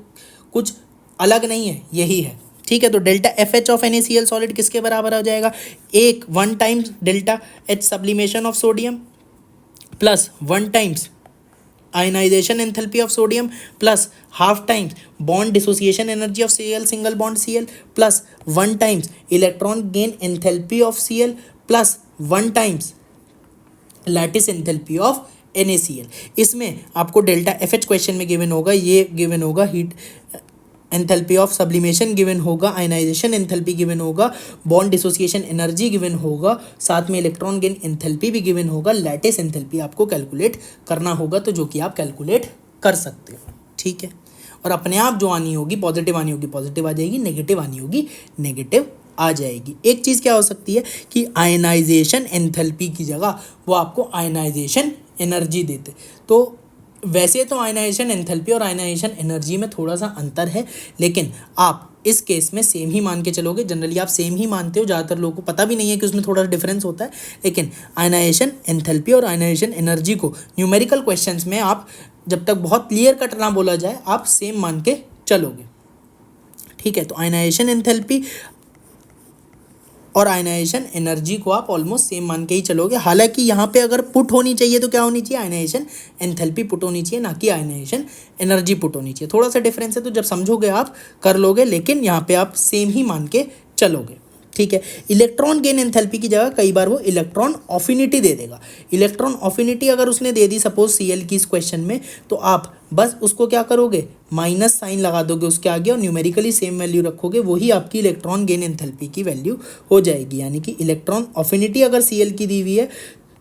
कुछ अलग नहीं है, यही है। ठीक है, तो delta F H of NaCl solid किसके बराबर हो जाएगा? एक 1 times delta H sublimation of sodium plus 1 times ionisation enthalpy of sodium plus half times bond dissociation energy of Cl single bond Cl plus 1 times electron gain enthalpy of Cl plus 1 times lattice enthalpy of NaCl। इसमें आपको delta F H question में given होगा, ये given होगा heat enthalpy of sublimation given होगा, ionization enthalpy given होगा, bond dissociation energy given होगा, साथ में इलेक्ट्रॉन गेन एंथैल्पी भी गिवन होगा, लैटिस एंथैल्पी आपको कैलकुलेट करना होगा, तो जो कि आप कैलकुलेट कर सकते हो। ठीक है, और अपने आप जो आनी होगी पॉजिटिव आनी होगी पॉजिटिव आ जाएगी, नेगेटिव आनी होगी नेगेटिव आ जाएगी। एक चीज़ क्या हो सकती है कि आयनाइजेशन एंथैल्पी की जगह वो आपको आयनाइजेशन एनर्जी देते। तो वैसे तो आयनाइजेशन एंथैल्पी और आयनाइजेशन एनर्जी में थोड़ा सा अंतर है, लेकिन आप इस केस में सेम ही मान के चलोगे। जनरली आप सेम ही मानते हो, ज़्यादातर लोगों को पता भी नहीं है कि उसमें थोड़ा डिफरेंस होता है। लेकिन आयनाइजेशन एंथैल्पी और आयनाइजेशन एनर्जी को न्यूमेरिकल क्वेश्चंस में आप जब तक बहुत क्लियर कट ना बोला जाए आप सेम मान के चलोगे। ठीक है, तो आयनाइजेशन एंथैल्पी और आयनाइजेशन एनर्जी को आप ऑलमोस्ट सेम मान के ही चलोगे। हालांकि यहाँ पे अगर पुट होनी चाहिए तो क्या होनी चाहिए? आयनाइजेशन एंथैल्पी पुट होनी चाहिए, ना कि आयनाइजेशन एनर्जी पुट होनी चाहिए। थोड़ा सा डिफरेंस है, तो जब समझोगे आप कर लोगे, लेकिन यहाँ पे आप सेम ही मान के चलोगे। ठीक है, इलेक्ट्रॉन गेन एंथैल्पी की जगह कई बार वो इलेक्ट्रॉन ऑफिनिटी दे देगा। इलेक्ट्रॉन ऑफिनिटी अगर उसने दे दी सपोज Cl की इस क्वेश्चन में, तो आप बस उसको क्या करोगे? माइनस साइन लगा दोगे उसके आगे और न्यूमेरिकली सेम वैल्यू रखोगे, वही आपकी इलेक्ट्रॉन गेन एंथैल्पी की वैल्यू हो जाएगी। यानी कि इलेक्ट्रॉन ऑफिनिटी अगर Cl की दी हुई है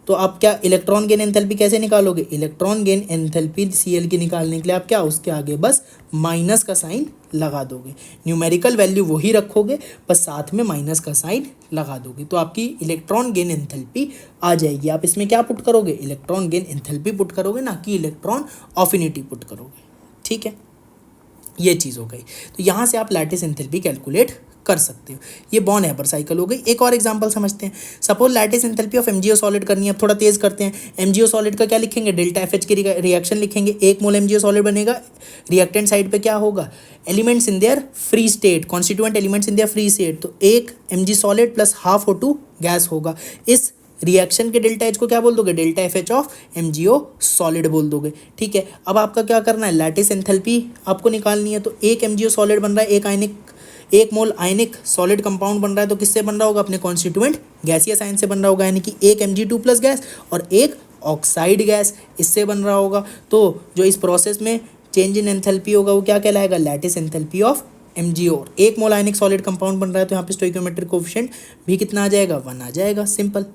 तो आप क्या इलेक्ट्रॉन गेन एंथैल्पी कैसे निकालोगे? इलेक्ट्रॉन गेन एंथैल्पी Cl की निकालने के लिए आप क्या उसके आगे बस माइनस का साइन लगा दोगे, न्यूमेरिकल वैल्यू वही रखोगे, बस साथ में माइनस का साइन लगा दोगे, तो आपकी इलेक्ट्रॉन गेन एंथैल्पी आ जाएगी। आप इसमें क्या पुट करोगे? इलेक्ट्रॉन गेन एंथैल्पी पुट करोगे, ना कि इलेक्ट्रॉन ऑफिनिटी पुट करोगे। ठीक है, ये चीज़ हो गई। तो यहाँ से आप लैटिस एंथैल्पी कैलकुलेट कर सकते हो। ये बॉन हेबर साइकिल हो गई। एक और एग्जांपल समझते हैं। Suppose lattice enthalpy of MgO solid करनी है। अब थोड़ा तेज करते हैं। MgO सॉलिड का क्या लिखेंगे? डेल्टा एफ एच की रिएक्शन लिखेंगे। 1 मोल MgO सॉलिड बनेगा। रिएक्टेंट साइड पे क्या होगा? Elements in their free state, constituent elements in their free state, तो 1 Mg solid plus half O2 gas होगा। इस रिएक्शन के डेल्टा एच को क्या बोल दोगे? Delta F H of MgO solid बोल दोगे। ठीक है, अब आपका क्या करना है? लैटिस एंथैल्पी आपको निकालनी है। तो 1 MgO सॉलिड बन रहा है, 1 मोल आयनिक सॉलिड कंपाउंड बन रहा है, तो किससे बन रहा होगा? अपने कॉन्स्टिट्यूएंट गैसियस आयन से बन रहा होगा, यानी कि 1 Mg2 प्लस गैस और 1 ऑक्साइड गैस, इससे बन रहा होगा। तो जो इस प्रोसेस में चेंज इन एंथैल्पी होगा वो क्या कहलाएगा? Lattice enthalpy of MgO। 1 mole ionic solid compound बन रहा है, तो यहाँ पे स्टोइकियोमेट्रिक कोएफिशिएंट भी कितना आ जाएगा? 1 आ जाएगा, सिंपल।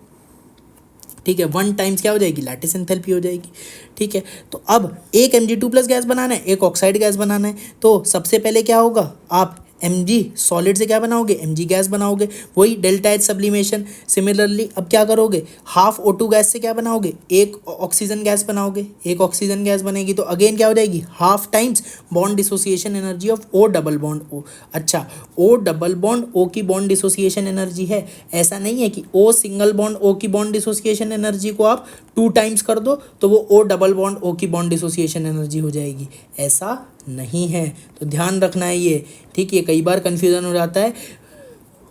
ठीक है, 1 टाइम्स क्या हो जाएगी? लैटिस एंथैल्पी हो जाएगी। ठीक है, तो अब 1 Mg2 प्लस गैस बनाना है, 1 ऑक्साइड गैस बनाना है, तो सबसे पहले क्या होगा? आप Mg सॉलिड से क्या बनाओगे? Mg गैस बनाओगे, वही डेल्टा एच सब्लिमेशन। सिमिलरली अब क्या करोगे? हाफ O2 गैस से क्या बनाओगे? 1 ऑक्सीजन गैस बनाओगे, 1 ऑक्सीजन गैस बनेगी, तो अगेन क्या हो जाएगी? Half times bond dissociation energy of O double bond O। अच्छा, O डबल बॉन्ड O की बॉन्ड डिसोसिएशन एनर्जी है, ऐसा नहीं है कि O सिंगल बॉन्ड O की बॉन्ड डिसोसिएशन एनर्जी को आप 2 टाइम्स कर दो तो वो O डबल बॉन्ड O की बॉन्ड डिसोसिएशन एनर्जी हो जाएगी, ऐसा नहीं है। तो ध्यान रखना है ये। ठीक है, कई बार कन्फ्यूज़न हो जाता है।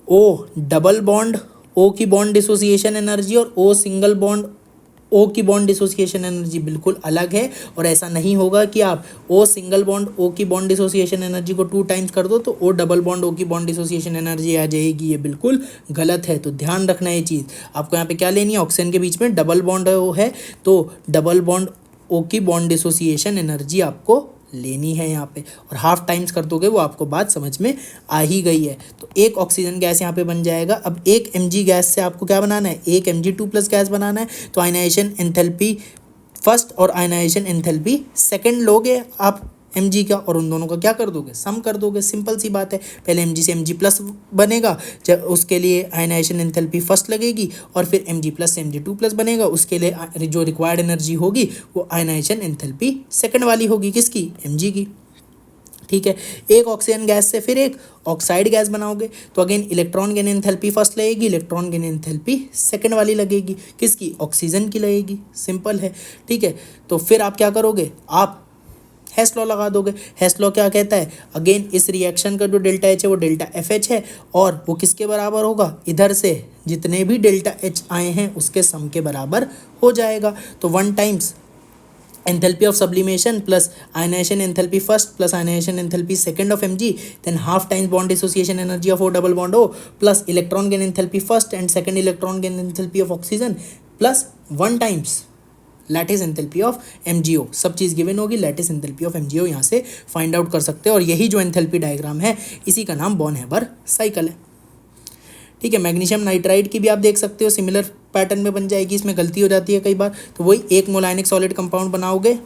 O डबल बॉन्ड O की बॉन्ड डिसोसिएशन एनर्जी और O सिंगल बॉन्ड O की बॉन्ड डिसोसिएशन एनर्जी बिल्कुल अलग है, और ऐसा नहीं होगा कि आप O सिंगल बॉन्ड O की बॉन्ड डिसोसिएशन एनर्जी को 2 टाइम्स कर दो तो O डबल बॉन्ड O की बॉन्ड डिसोसिएशन एनर्जी आ जाएगी, ये बिल्कुल गलत है। तो ध्यान रखना ये चीज़। आपको यहाँ पे क्या लेनी है? ऑक्सीजन के बीच में डबल बॉन्ड है, तो डबल बॉन्ड O की बॉन्ड डिसोसिएशन एनर्जी आपको लेनी है यहाँ पे, और हाफ टाइम्स कर दोगे वो आपको बात समझ में आ ही गई है। तो 1 ऑक्सीजन गैस यहाँ पे बन जाएगा। अब 1 Mg गैस से आपको क्या बनाना है? 1 Mg2 प्लस गैस बनाना है, तो आयनाइजेशन एंथैल्पी फर्स्ट और आयनाइजेशन एंथैल्पी सेकंड लोगे आप Mg का, और उन दोनों का क्या कर दोगे? सम कर दोगे, सिंपल सी बात है। पहले Mg से Mg प्लस बनेगा, जब उसके लिए आयनाइजेशन एंथैल्पी फर्स्ट लगेगी, और फिर Mg प्लस से Mg2 प्लस बनेगा, उसके लिए जो रिक्वायर्ड एनर्जी होगी वो आयनाइजेशन एंथैल्पी सेकंड वाली होगी, किसकी? Mg की। ठीक है। एक ऑक्सीजन गैस से फिर एक ऑक्साइड गैस बनाओगे तो again electron gain enthalpy first लगेगी, इलेक्ट्रॉन गेन एंथैल्पी सेकंड वाली लगेगी, किसकी? ऑक्सीजन की लगेगी, सिंपल है। ठीक है, तो फिर आप क्या करोगे? आप हेस लॉ लगा दोगे। हेस लॉ क्या कहता है? अगेन इस रिएक्शन का जो डेल्टा एच है वो डेल्टा एफ एच है और वो किसके बराबर होगा? इधर से जितने भी डेल्टा एच आए हैं उसके सम के बराबर हो जाएगा। तो 1 times enthalpy of sublimation plus ionization enthalpy first plus ionization enthalpy second of Mg, then half times bond dissociation energy of O double bond O plus electron gain enthalpy first and second electron gain enthalpy of oxygen plus 1 times lattice enthalpy of MgO। सब चीज़ given होगी, lattice enthalpy of MgO यहाँ से find out कर सकते हैं और यही जो एंथैल्पी डायग्राम है इसी का नाम बॉन हेबर साइकिल है। ठीक है, मैग्नीशियम नाइट्राइड की भी आप देख सकते हो, सिमिलर पैटर्न में बन जाएगी। इसमें गलती हो जाती है कई बार, तो वही 1 मोल आयनिक सॉलिड कंपाउंड बनाओगे।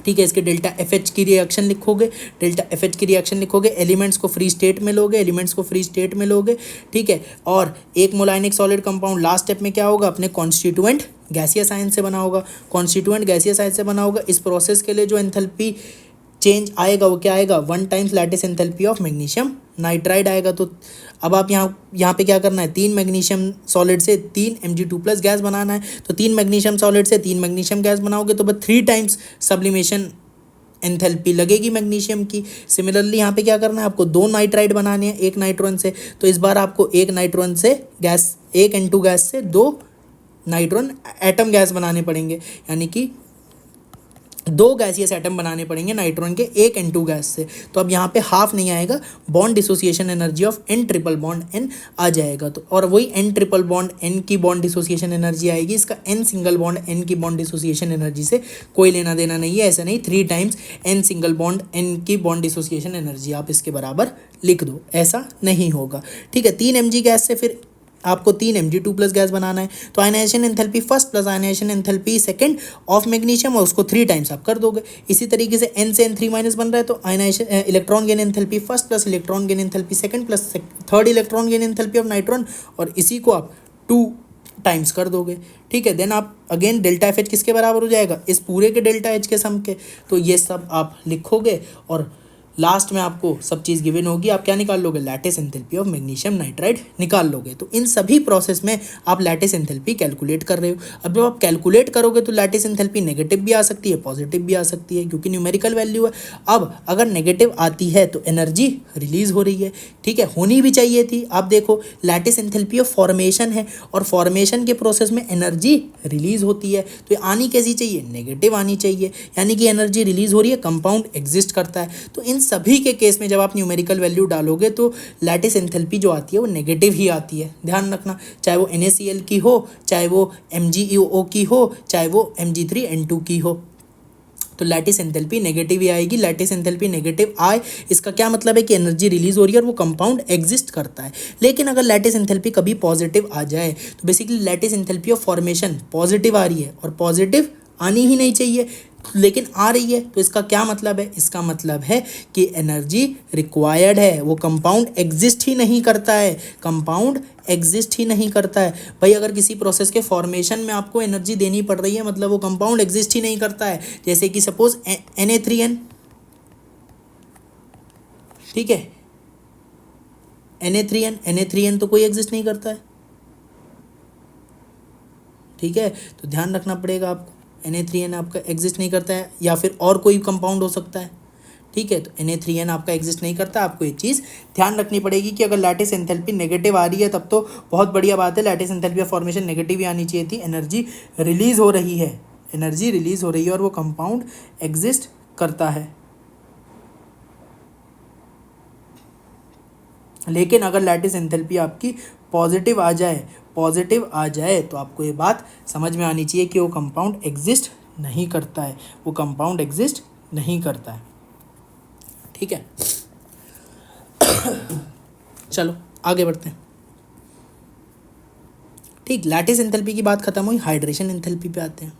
ठीक है, इसके डेल्टा एफ एच की रिएक्शन लिखोगे, डेल्टा एफ एच की रिएक्शन लिखोगे, एलिमेंट्स को फ्री स्टेट में लोगे, एलिमेंट्स को फ्री स्टेट में लोगे। ठीक है, और 1 mole ionic solid compound last step में क्या होगा? अपने कॉन्स्टिट्यूएंट गैसियस आयन से बना होगा, कॉन्स्टिट्यूएंट गैसियस आयन से बना होगा। इस प्रोसेस के लिए जो एंथैल्पी चेंज आएगा वो क्या आएगा? 1 times lattice enthalpy of magnesium nitride आएगा। तो अब आप यहाँ पे क्या करना है? 3 मैग्नीशियम सॉलिड से 3 Mg2+ गैस बनाना है। तो 3 मैग्नीशियम सॉलिड से 3 मैग्नीशियम गैस बनाओगे तो बस 3 टाइम्स सब्लिमेशन एंथैल्पी लगेगी मैग्नीशियम की। सिमिलरली यहाँ पे क्या करना है? आपको 2 नाइट्राइड बनाने हैं 1 नाइट्रोन से। तो इस बार आपको 1 नाइट्रोन से गैस, 1 N2 गैस से 2 नाइट्रोन एटम गैस बनाने पड़ेंगे, यानी कि 2 गैसियस एटम बनाने पड़ेंगे नाइट्रोन के 1 N2 गैस से। तो अब यहाँ पे हाफ नहीं आएगा, bond dissociation energy of N triple bond N आ जाएगा। तो और वही N ट्रिपल बॉन्ड N की बॉन्ड डिसोसिएशन एनर्जी आएगी। इसका N सिंगल बॉन्ड N की बॉन्ड डिसोसिएशन एनर्जी से कोई लेना देना नहीं है। ऐसा नहीं 3 times N single bond N की बॉन्ड डिसोसिएशन एनर्जी आप इसके बराबर लिख दो, ऐसा नहीं होगा। ठीक है, 3 Mg गैस से फिर आपको 3 Mg2+ गैस बनाना है। तो ionisation enthalpy first plus ionisation enthalpy second of magnesium और उसको 3 टाइम्स आप कर दोगे। इसी तरीके से N से N3 माइनस बन रहा है तो ionization electron gain enthalpy first plus electron gain enthalpy second plus third electron gain enthalpy of nitrogen और इसी को आप 2 टाइम्स कर दोगे। ठीक है, देन आप अगेन डेल्टा एफ एच किसके बराबर हो जाएगा? इस पूरे के डेल्टा एच के सम के। तो ये सब आप लिखोगे और लास्ट में आपको सब चीज़ गिवन होगी। आप क्या निकाल लोगे? Lattice enthalpy of magnesium nitride निकाल लोगे। तो इन सभी प्रोसेस में आप लैटिस एंथैल्पी कैलकुलेट कर रहे हो। अब जब आप कैलकुलेट करोगे तो लैटिस एंथैल्पी नेगेटिव भी आ सकती है, पॉजिटिव भी आ सकती है, क्योंकि न्यूमेरिकल वैल्यू है। अब अगर नेगेटिव आती है तो एनर्जी रिलीज हो रही है। ठीक है, होनी भी चाहिए थी। आप देखो लैटिस एंथैल्पी ऑफ फॉर्मेशन है और फॉर्मेशन के प्रोसेस में एनर्जी रिलीज होती है, तो ये आनी कैसी चाहिए? नेगेटिव आनी चाहिए, यानी कि एनर्जी रिलीज हो रही है, कंपाउंड एग्जिस्ट करता है। तो इन सभी के केस में जब आप न्यूमेरिकल वैल्यू डालोगे तो लैटिस एंथैल्पी जो आती है वो नेगेटिव ही आती है। ध्यान रखना, चाहे वो NaCl की हो, चाहे वो MgO की हो, चाहे वो Mg3N2 की हो, तो लैटिस एंथैल्पी नेगेटिव ही आएगी। लैटिस एंथैल्पी नेगेटिव आए इसका क्या मतलब है? कि एनर्जी रिलीज हो रही है और वो कंपाउंड एग्जिस्ट करता है। लेकिन अगर लैटिस एंथैल्पी कभी पॉजिटिव आ जाए तो basically lattice enthalpy of formation positive आ रही है और पॉजिटिव आनी ही नहीं चाहिए लेकिन आ रही है, तो इसका क्या मतलब है? इसका मतलब है कि एनर्जी रिक्वायर्ड है, वो कंपाउंड एग्जिस्ट ही नहीं करता है, कंपाउंड एग्जिस्ट ही नहीं करता है। भाई अगर किसी प्रोसेस के फॉर्मेशन में आपको एनर्जी देनी पड़ रही है मतलब वो कंपाउंड एग्जिस्ट ही नहीं करता है। जैसे कि सपोज Na3N, ठीक है, Na3N तो कोई एग्जिस्ट नहीं करता है। ठीक है, तो ध्यान रखना पड़ेगा आपको। Na3N आपका एग्जिस्ट नहीं करता है, या फिर और कोई कंपाउंड हो सकता है। ठीक है, तो Na3N आपका एग्जिस्ट नहीं करता। आपको एक चीज़ ध्यान रखनी पड़ेगी कि अगर लैटिस एंथैल्पी नेगेटिव आ रही है तब तो बहुत बढ़िया बात है, lattice enthalpy of formation negative ही आनी चाहिए थी। एनर्जी रिलीज हो रही है, एनर्जी रिलीज हो रही है और वो कंपाउंड एग्जिस्ट करता है। लेकिन अगर लैटिस एंथैल्पी आपकी पॉजिटिव आ जाए तो आपको ये बात समझ में आनी चाहिए कि वो कंपाउंड एग्जिस्ट नहीं करता है, वो कंपाउंड एग्जिस्ट नहीं करता है। ठीक है, चलो आगे बढ़ते हैं। ठीक, लैटिस एंथैल्पी की बात खत्म हुई, हाइड्रेशन एंथैल्पी पे आते हैं।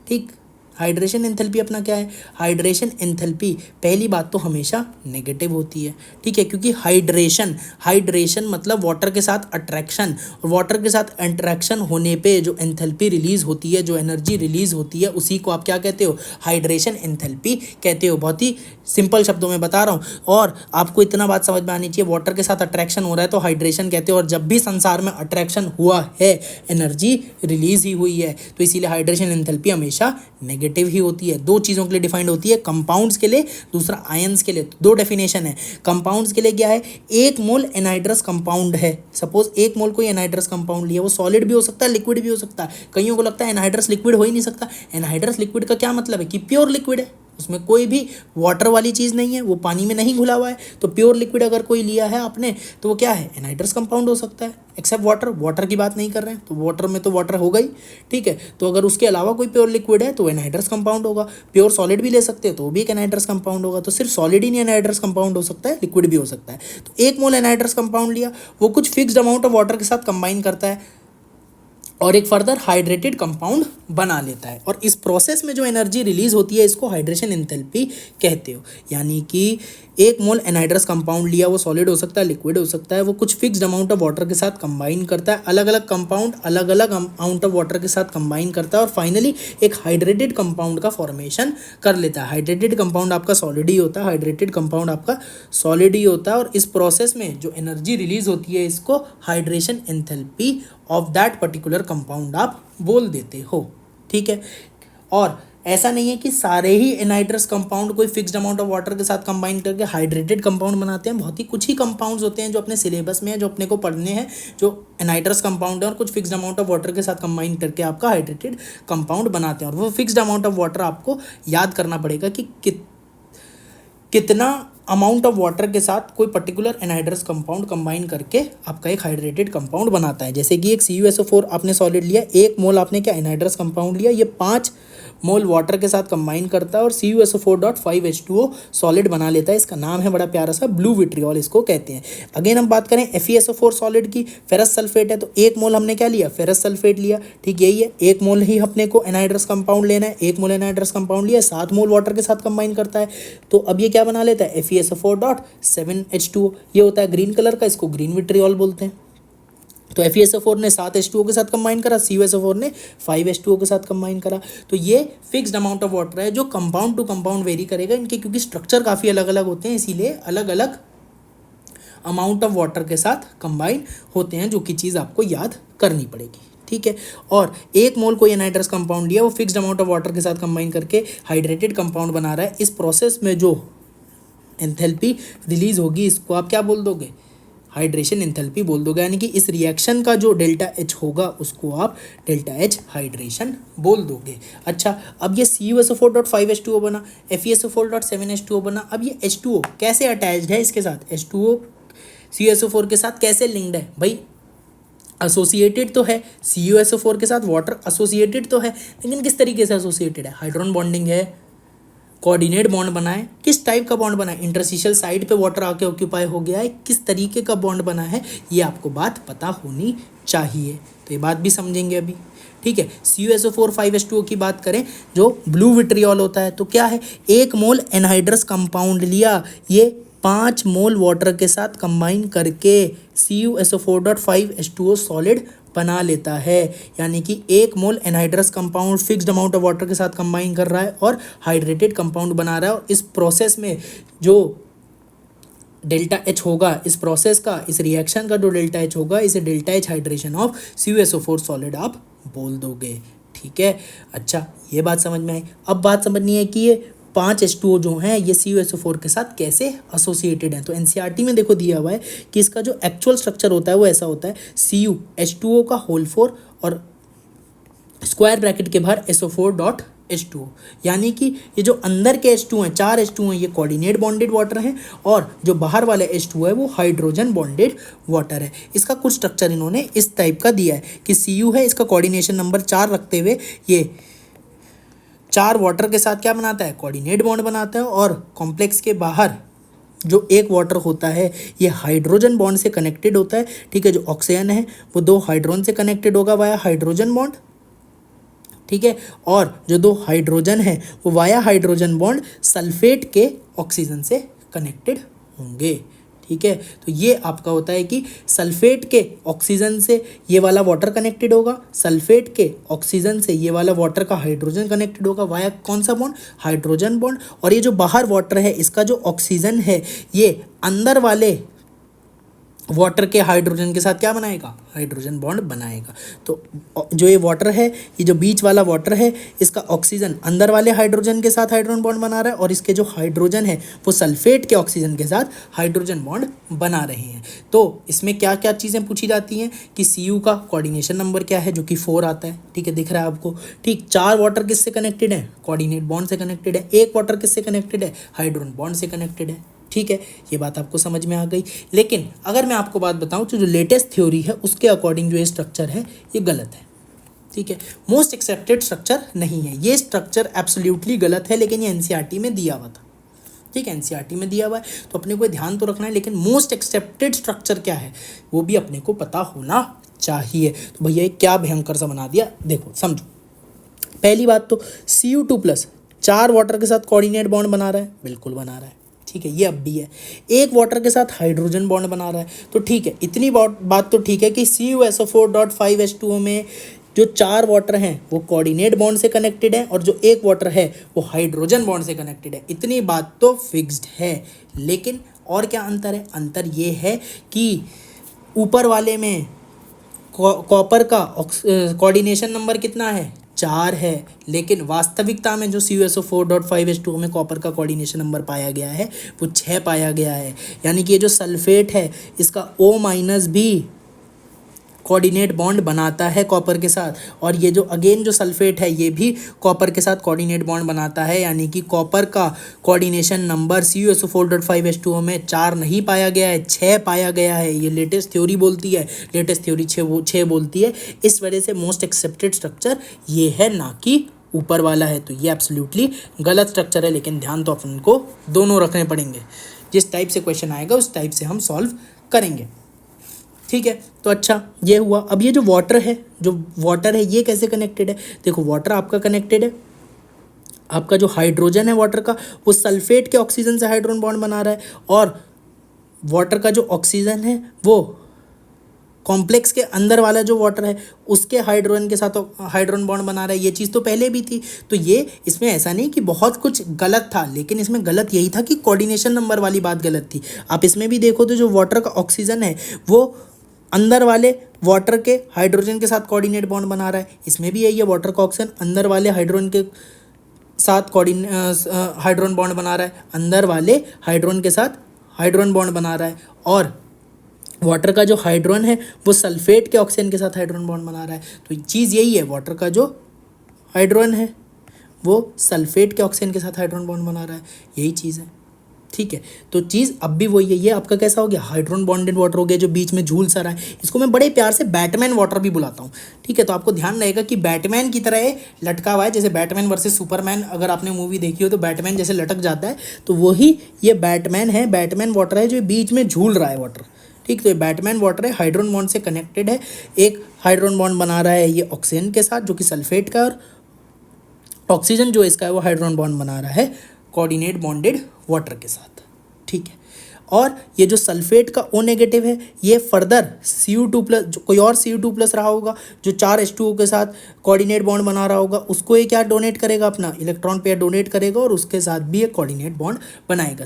ठीक, हाइड्रेशन एंथैल्पी अपना क्या है? हाइड्रेशन एंथैल्पी पहली बात तो हमेशा नेगेटिव होती है। ठीक है, क्योंकि हाइड्रेशन मतलब वाटर के साथ अट्रैक्शन, और वाटर के साथ अट्रैक्शन होने पे जो एंथैल्पी रिलीज होती है, जो एनर्जी रिलीज होती है, उसी को आप क्या कहते हो? हाइड्रेशन एंथैल्पी कहते हो। बहुत ही सिंपल शब्दों में बता रहा हूँ। और आपको इतना बात समझ में आनी चाहिए, वाटर के साथ अट्रैक्शन हो रहा है तो हाइड्रेशन कहते हैं, और जब भी संसार में अट्रैक्शन हुआ है एनर्जी रिलीज ही हुई है, तो इसीलिए हाइड्रेशन एंथैल्पी हमेशा नेगेटिव ही होती है। दो चीज़ों के लिए डिफाइंड होती है, कंपाउंड्स के लिए, दूसरा आयंस के लिए। तो दो डेफिनेशन है। कंपाउंड्स के लिए क्या है, एक मोल एनहाइड्रस कंपाउंड है, सपोज एक मोल कोई एनहाइड्रस कंपाउंड लिया, वो सॉलिड भी हो सकता है, लिक्विड भी हो सकता है। कईयों को लगता है एनहाइड्रस लिक्विड हो ही नहीं सकता। एनहाइड्रस लिक्विड का क्या मतलब है कि प्योर लिक्विड है, उसमें कोई भी वाटर वाली चीज़ नहीं है, वो पानी में नहीं घुला हुआ है। तो प्योर लिक्विड अगर कोई लिया है आपने तो वो क्या है, एनहाइड्रस कंपाउंड हो सकता है। एक्सेप्ट वाटर, वाटर की बात नहीं कर रहे हैं, तो वाटर में तो वाटर होगा ही, ठीक है। तो अगर उसके अलावा कोई प्योर लिक्विड है तो एनहाइड्रस कंपाउंड होगा। प्योर सॉलिड भी ले सकते हैं तो वो भी एक एनहाइड्रस कंपाउंड होगा। तो सिर्फ सॉलिड ही नहीं एनहाइड्रस कंपाउंड हो सकता है, लिक्विड भी हो सकता है। तो एक मोल एनहाइड्रस कंपाउंड लिया, वो कुछ फिक्स्ड अमाउंट ऑफ वाटर के साथ कंबाइन करता है और एक फर्दर हाइड्रेटेड कंपाउंड बना लेता है, और इस प्रोसेस में जो एनर्जी रिलीज होती है इसको हाइड्रेशन एंथैल्पी कहते हो। यानी कि एक मोल एनहाइड्रस कंपाउंड लिया, वो सॉलिड हो सकता है, लिक्विड हो सकता है, वो कुछ फिक्स्ड अमाउंट ऑफ वाटर के साथ कंबाइन करता है, अलग अलग कंपाउंड अलग अलग अमाउंट ऑफ वाटर के साथ कंबाइन करता है, और फाइनली एक हाइड्रेटेड कंपाउंड का फॉर्मेशन कर लेता है। हाइड्रेटेड कंपाउंड आपका सॉलिड ही होता है, हाइड्रेटेड कंपाउंड आपका सॉलिड ही होता है, और इस प्रोसेस में जो एनर्जी रिलीज होती है इसको hydration enthalpy of that particular compound आप बोल देते हो, ठीक है। और ऐसा नहीं है कि सारे ही एनहाइड्रस कंपाउंड कोई फिक्स्ड अमाउंट ऑफ वाटर के साथ कंबाइन करके हाइड्रेटेड कंपाउंड बनाते हैं। बहुत ही कुछ ही कंपाउंड्स होते हैं जो अपने सिलेबस में है, जो अपने को पढ़ने हैं, जो एनहाइड्रस कंपाउंड है और कुछ फिक्स्ड अमाउंट ऑफ वाटर के साथ कंबाइन करके आपका हाइड्रेटेड कंपाउंड बनाते हैं। और वो फिक्स्ड अमाउंट ऑफ वाटर आपको याद करना पड़ेगा कि कितना अमाउंट ऑफ वाटर के साथ कोई पर्टिकुलर एनहाइड्रस कंपाउंड कंबाइन करके आपका एक हाइड्रेटेड कंपाउंड बनाता है। जैसे कि एक CuSO4 आपने सॉलिड लिया, एक मोल आपने क्या एनहाइड्रस कंपाउंड लिया, ये 5 मोल वाटर के साथ कंबाइन करता है और CuSO4.5H2O सॉलिड बना लेता है। इसका नाम है बड़ा प्यारा सा ब्लू विट्रियोल, इसको कहते हैं। अगेन हम बात करें FeSO4 सॉलिड की, फेरस सल्फेट है, तो एक मोल हमने क्या लिया, फेरस सल्फेट लिया, ठीक यही है। एक मोल ही अपने को एनहाइड्रस कंपाउंड लेना है, एक मोल एनहाइड्रस कंपाउंड लिया, 7 मोल वाटर के साथ कंबाइन करता है। तो अब ये क्या बना लेता है, FeSO4.7H2O। ये होता है ग्रीन कलर का, इसको ग्रीन विट्रियोल बोलते हैं। तो FeSO4 ने 7H2O के साथ कंबाइन करा, CuSO4 ने 5H2O के साथ कंबाइन करा। तो ये फिक्स्ड अमाउंट ऑफ वाटर है जो कंपाउंड टू कंपाउंड वेरी करेगा इनके, क्योंकि स्ट्रक्चर काफ़ी अलग अलग होते हैं, इसीलिए अलग अलग अमाउंट ऑफ वाटर के साथ कंबाइन होते हैं, जो कि चीज़ आपको याद करनी पड़ेगी, ठीक है। और एक मोल कोई एनहाइड्रस कंपाउंड लिया, वो फिक्स्ड अमाउंट ऑफ वाटर के साथ कंबाइन करके हाइड्रेटेड कंपाउंड बना रहा है। इस प्रोसेस में जो एंथैल्पी रिलीज होगी इसको आप क्या बोल दोगे, हाइड्रेशन एंथैल्पी बोल दोगे। यानी कि इस रिएक्शन का जो डेल्टा H होगा उसको आप डेल्टा H हाइड्रेशन बोल दोगे। अच्छा, अब ये CuSO4.5H2O बना, FeSO4.7H2O बना। अब ये H2O कैसे अटैच्ड है इसके साथ, H2O CuSO4 के साथ कैसे लिंक्ड है भाई, एसोसिएटेड तो है CuSO4 के साथ, वाटर एसोसिएटेड तो है, लेकिन किस तरीके से एसोसिएटेड है, हाइड्रोजन बॉन्डिंग है, कोऑर्डिनेट बॉन्ड बना है, किस टाइप का बॉन्ड बना है, इंटरस्टिशियल साइड पे वाटर आके ऑक्यूपाई हो गया है, किस तरीके का बॉन्ड बना है, ये आपको बात पता होनी चाहिए। तो ये बात भी समझेंगे अभी, ठीक है। CuSO4.5H2O की बात करें जो ब्लू विट्रियोल होता है, तो क्या है, एक मोल एनहाइड्रस कंपाउंड लिया, ये 5 मोल वाटर के साथ कंबाइन करके CuSO4.5H2O सॉलिड बना लेता है। यानी कि एक mole anhydrous compound fixed amount of water के साथ कंबाइन कर रहा है और हाइड्रेटेड कंपाउंड बना रहा है, और इस प्रोसेस में जो डेल्टा H होगा, इस प्रोसेस का, इस रिएक्शन का जो डेल्टा H होगा, इसे delta H hydration of CuSO4 solid आप बोल दोगे, ठीक है। अच्छा, ये बात समझ में आई। अब बात समझनी है कि ये 5H2O जो हैं ये CuSO4 के साथ कैसे एसोसिएटेड हैं। तो NCERT में देखो दिया हुआ है कि इसका जो एक्चुअल स्ट्रक्चर होता है वो ऐसा होता है, CuH2O का होल 4 और स्क्वायर ब्रैकेट के बाहर SO4.H2O। यानी कि ये जो अंदर के H2 हैं, 4 H2 हैं, ये कोऑर्डिनेट बॉन्डेड वाटर हैं, और जो बाहर वाले H2 है वो हाइड्रोजन बॉन्डेड वाटर है। इसका कुछ स्ट्रक्चर इन्होंने इस टाइप का दिया है कि Cu है, इसका कोऑर्डिनेशन नंबर 4 रखते हुए ये 4 वाटर के साथ क्या बनाता है, कोऑर्डिनेट बॉन्ड बनाता है, और कॉम्प्लेक्स के बाहर जो एक वाटर होता है ये हाइड्रोजन बॉन्ड से कनेक्टेड होता है, ठीक है। जो ऑक्सीजन है वो 2 हाइड्रोजन से कनेक्टेड होगा वाया हाइड्रोजन बॉन्ड, ठीक है। और जो 2 हाइड्रोजन है वो वाया हाइड्रोजन बॉन्ड सल्फेट के ऑक्सीजन से कनेक्टेड होंगे, ठीक है। तो ये आपका होता है कि सल्फेट के ऑक्सीजन से ये वाला वाटर कनेक्टेड होगा, सल्फेट के ऑक्सीजन से ये वाला वाटर का हाइड्रोजन कनेक्टेड होगा वाया कौन सा बॉन्ड, हाइड्रोजन बॉन्ड। और ये जो बाहर वाटर है इसका जो ऑक्सीजन है ये अंदर वाले वाटर के हाइड्रोजन के साथ क्या बनाएगा, हाइड्रोजन बॉन्ड बनाएगा। तो जो ये वाटर है, ये जो बीच वाला वाटर है, इसका ऑक्सीजन अंदर वाले हाइड्रोजन के साथ हाइड्रोजन बॉन्ड बना रहा है और इसके जो हाइड्रोजन है वो सल्फेट के ऑक्सीजन के साथ हाइड्रोजन बॉन्ड बना रहे हैं। तो इसमें क्या क्या चीज़ें पूछी जाती हैं कि Cu का कोऑर्डिनेशन नंबर क्या है, जो कि 4 आता है। ठीक है, दिख रहा है आपको। ठीक, 4 वाटर किससे कनेक्टेड है, कोऑर्डिनेट बॉन्ड से कनेक्टेड है। 1 वाटर किससे कनेक्टेड है, हाइड्रोजन बॉन्ड से कनेक्टेड है। ठीक है, ये बात आपको समझ में आ गई। लेकिन अगर मैं आपको बात बताऊं तो जो लेटेस्ट थ्योरी है उसके अकॉर्डिंग जो ये स्ट्रक्चर है ये गलत है। ठीक है, मोस्ट एक्सेप्टेड स्ट्रक्चर नहीं है ये स्ट्रक्चर, एब्सोल्युटली गलत है। लेकिन ये एनसीईआरटी में दिया हुआ था। ठीक है, एनसीईआरटी में दिया हुआ है तो अपने को ध्यान तो रखना है। लेकिन मोस्ट एक्सेप्टेड स्ट्रक्चर क्या है वो भी अपने को पता होना चाहिए। तो भैया क्या भयंकर सा बना दिया, देखो समझो। पहली बात तो Cu2+ 4 वाटर के साथ कोऑर्डिनेट बॉन्ड बना रहा है, बिल्कुल बना रहा है। ठीक है, ये अब भी है। 1 वाटर के साथ हाइड्रोजन बॉन्ड बना रहा है, तो ठीक है, इतनी बात तो ठीक है कि CuSO4.5H2O में जो 4 वाटर हैं वो कोऑर्डिनेट बॉन्ड से कनेक्टेड है और जो 1 वाटर है वो हाइड्रोजन बॉन्ड से कनेक्टेड है। इतनी बात तो फिक्स्ड है। लेकिन और क्या अंतर है, अंतर ये है कि ऊपर वाले में कॉपर का कोऑर्डिनेशन नंबर कितना है, 4 है। लेकिन वास्तविकता में जो CuSO4.5H2O में कॉपर का कोऑर्डिनेशन नंबर पाया गया है वो 6 पाया गया है। यानी कि ये जो सल्फेट है इसका O- भी कोऑर्डिनेट बॉन्ड बनाता है कॉपर के साथ, और ये जो अगेन जो सल्फेट है ये भी कॉपर के साथ कोऑर्डिनेट बॉन्ड बनाता है। यानी कि कॉपर का कोऑर्डिनेशन नंबर CuSO4.5H2O में 4 नहीं पाया गया है, 6 पाया गया है। ये लेटेस्ट थ्योरी बोलती है, लेटेस्ट थ्योरी 6 बोलती है। इस वजह से मोस्ट एक्सेप्टेड स्ट्रक्चर ये है, ना कि ऊपर वाला है। तो ये एब्सोल्युटली गलत स्ट्रक्चर है। लेकिन ध्यान तो अपन को दोनों रखने पड़ेंगे। जिस टाइप से क्वेश्चन आएगा उस टाइप से हम सॉल्व करेंगे। ठीक है, तो अच्छा ये हुआ। अब ये जो वाटर है ये कैसे कनेक्टेड है, देखो वाटर आपका कनेक्टेड है, आपका जो हाइड्रोजन है वाटर का वो सल्फेट के ऑक्सीजन से हाइड्रोजन बॉन्ड बना रहा है, और वाटर का जो ऑक्सीजन है वो कॉम्प्लेक्स के अंदर वाला जो वाटर है उसके हाइड्रोजन के साथ हाइड्रोजन बॉन्ड बना रहा है। ये चीज़ तो पहले भी थी। तो ये इसमें ऐसा नहीं कि बहुत कुछ गलत था, लेकिन इसमें गलत यही था कि कोऑर्डिनेशन नंबर वाली बात गलत थी। आप इसमें भी देखो तो जो वाटर का ऑक्सीजन है वो अंदर वाले वाटर के हाइड्रोजन के साथ कोऑर्डिनेट बॉन्ड बना रहा है। इसमें भी यही है, वाटर का ऑक्सीजन अंदर वाले हाइड्रोजन के साथ हाइड्रोजन बॉन्ड बना रहा है, अंदर वाले हाइड्रोजन के साथ हाइड्रोजन बॉन्ड बना रहा है। और वाटर का जो हाइड्रोजन है वो सल्फेट के ऑक्सीजन के साथ हाइड्रोजन बॉन्ड बना रहा है। तो चीज़ यही है, वाटर का जो हाइड्रोजन है वो सल्फेट के ऑक्सीजन के साथ हाइड्रोजन बॉन्ड बना रहा है, यही चीज़ है। ठीक है, तो चीज़ अब भी वही है। ये आपका कैसा हो गया, हाइड्रोजन बॉन्डेड वाटर हो गया जो बीच में झूल सा रहा है। इसको मैं बड़े प्यार से बैटमैन वाटर भी बुलाता हूँ। ठीक है, तो आपको ध्यान रहेगा कि बैटमैन की तरह ये लटका हुआ है। जैसे बैटमैन वर्सेस सुपरमैन अगर आपने मूवी देखी हो तो बैटमैन जैसे लटक जाता है, तो वही ये बैटमैन है, बैटमैन वाटर है जो बीच में झूल रहा है वाटर। ठीक, तो ये बैटमैन वाटर है, हाइड्रोजन बॉन्ड से कनेक्टेड है। एक हाइड्रोजन बॉन्ड बना रहा है ये ऑक्सीजन के साथ जो कि सल्फेट का, और ऑक्सीजन जो इसका है वो हाइड्रोजन बॉन्ड बना रहा है कोऑर्डिनेट बॉन्डेड वाटर के साथ। ठीक है, और ये जो सल्फेट का O- है ये फर्दर Cu2+, जो कोई और Cu2+ रहा होगा जो 4 H2O के साथ कोऑर्डिनेट बॉन्ड बना रहा होगा, उसको ये क्या डोनेट करेगा, अपना इलेक्ट्रॉन पेयर डोनेट करेगा और उसके साथ भी एक कोऑर्डिनेट बॉन्ड बनाएगा।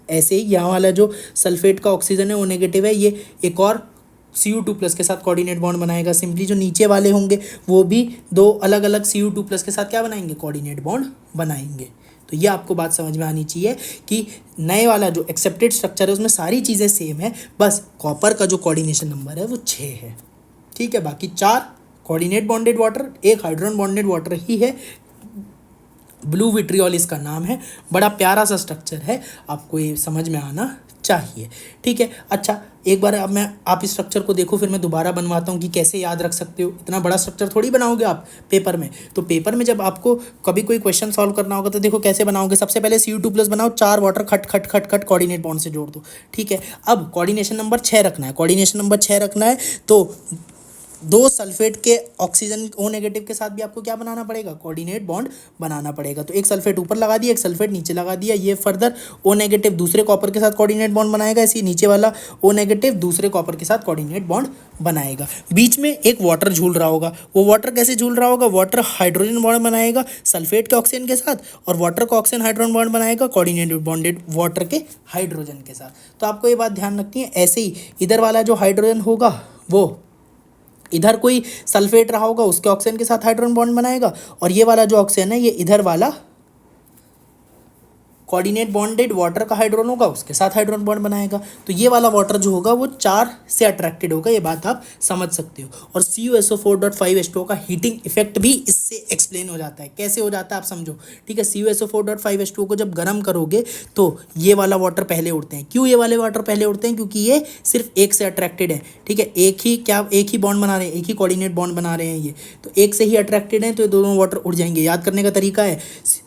ऐसे ही यहाँ वाला जो सल्फेट का ऑक्सीजन है O- है, ये एक और Cu2+ के साथ कोऑर्डिनेट बॉन्ड बनाएगा। सिंपली जो नीचे वाले होंगे वो भी 2 अलग अलग Cu2+ के साथ क्या बनाएंगे, कोऑर्डिनेट बॉन्ड बनाएंगे। तो ये आपको बात समझ में आनी चाहिए कि नए वाला जो एक्सेप्टेड स्ट्रक्चर है उसमें सारी चीज़ें सेम है, बस कॉपर का जो कोऑर्डिनेशन नंबर है वो 6 है। ठीक है, बाकी 4 coordinate bonded water, 1 hydrogen bonded water ही है। ब्लू विट्रियोल इसका नाम है। बड़ा प्यारा सा स्ट्रक्चर है, आपको ये समझ में आना चाहिए। ठीक है, अच्छा एक बार अब आप इस स्ट्रक्चर को देखो, फिर मैं दोबारा बनवाता हूँ कि कैसे याद रख सकते हो। इतना बड़ा स्ट्रक्चर थोड़ी बनाओगे आप पेपर में। तो पेपर में जब आपको कभी कोई क्वेश्चन सॉल्व करना होगा तो देखो कैसे बनाओगे। सबसे पहले Cu2+ बनाओ, 4 वाटर खट खट खट खट कोऑर्डिनेट बॉन्ड से जोड़ दो। ठीक है, अब कोऑर्डिनेशन नंबर 6 रखना है, कोऑर्डिनेशन नंबर 6 रखना है। तो दो सल्फेट के ऑक्सीजन O नेगेटिव के साथ भी आपको क्या बनाना पड़ेगा, कोऑर्डिनेट बॉन्ड बनाना पड़ेगा। तो एक सल्फेट ऊपर लगा दिया, एक सल्फेट नीचे लगा दिया, ये फर्दर O नेगेटिव दूसरे कॉपर के साथ कोऑर्डिनेट बॉन्ड बनाएगा, इसी नीचे वाला O नेगेटिव दूसरे कॉपर के साथ कोऑर्डिनेट बॉन्ड बनाएगा। बीच में एक वाटर झूल रहा होगा, वो वाटर कैसे झूल रहा होगा, वाटर हाइड्रोजन बॉन्ड बनाएगा सल्फेट के ऑक्सीजन के साथ, और वाटर का ऑक्सीजन हाइड्रोजन बॉन्ड बनाएगा कोऑर्डिनेटेड बॉन्डेड वाटर के हाइड्रोजन के साथ। तो आपको ये बात ध्यान रखनी है। ऐसे ही इधर वाला जो हाइड्रोजन होगा वो इधर कोई सल्फेट रहा होगा उसके ऑक्सीजन के साथ हाइड्रोजन बॉन्ड बनाएगा, और ये वाला जो ऑक्सीजन है ये इधर वाला कोऑर्डिनेट बॉन्डेड वाटर का हाइड्रोजन होगा उसके साथ हाइड्रोजन बॉन्ड बनाएगा। तो ये वाला वाटर जो होगा वो 4 से अट्रैक्टेड होगा, ये बात आप समझ सकते हो। और CuSO4.5H2O का हीटिंग इफेक्ट भी इससे एक्सप्लेन हो जाता है। कैसे हो जाता है आप समझो, ठीक है। CuSO4.5H2O को जब गर्म करोगे तो ये वाला वाटर पहले उड़ते हैं। क्यों ये वाले वाटर पहले उड़ते हैं, क्योंकि ये सिर्फ एक से अट्रैक्टेड है, ठीक है। एक ही बॉन्ड बना रहे हैं, एक ही कोऑर्डिनेट बॉन्ड बना रहे हैं ये, तो एक से ही अट्रैक्टेड है, तो ये दोनों वाटर उड़ जाएंगे। याद करने का तरीका है,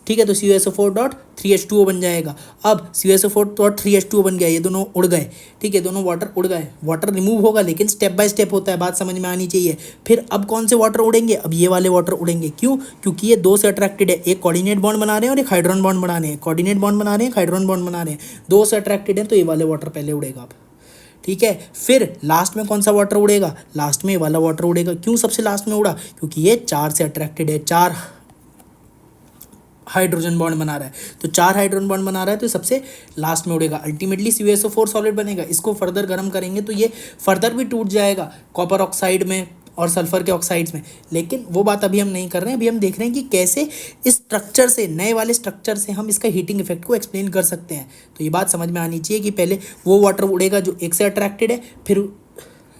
ठीक है। तो CuSO4.3H2O बन जाएगा। अब CuSO4.3H2O बन गया, ये दोनों उड़ गए, ठीक है, दोनों वाटर उड़ गए। वाटर रिमूव होगा लेकिन स्टेप बाय स्टेप होता है, बात समझ में आनी चाहिए। फिर अब कौन से वाटर उड़ेंगे, अब ये वाले वाटर उड़ेंगे। क्यों, क्योंकि ये 2 से अट्रैक्टेड है, एक कोऑर्डिनेट बॉन्ड बना रहे हैं और एक हाइड्रोजन बॉन्ड बना रहे हैं, कोऑर्डिनेट बॉन्ड बना रहे हैं, हाइड्रोजन बॉन्ड बना रहे हैं, 2 से अट्रैक्टेड है, तो ये वाले वाटर पहले उड़ेगा अब, ठीक है। फिर लास्ट में कौन सा वाटर उड़ेगा, लास्ट में ये वाला वाटर उड़ेगा। क्यों सबसे लास्ट में उड़ा, क्योंकि ये 4 से अट्रैक्टेड है, 4 हाइड्रोजन बॉन्ड बना रहा है, तो 4 हाइड्रोजन बॉन्ड बना रहा है, तो सबसे लास्ट में उड़ेगा। अल्टीमेटली CuSO4 सॉलिड बनेगा। इसको फर्दर गर्म करेंगे तो ये फर्दर भी टूट जाएगा कॉपर ऑक्साइड में और सल्फर के ऑक्साइड्स में, लेकिन वो बात अभी हम नहीं कर रहे हैं। अभी हम देख रहे हैं कि कैसे इस स्ट्रक्चर से, नए वाले स्ट्रक्चर से हम इसका हीटिंग इफेक्ट को एक्सप्लेन कर सकते हैं। तो ये बात समझ में आनी चाहिए कि पहले वो वाटर उड़ेगा जो 1 से अट्रैक्टेड है, फिर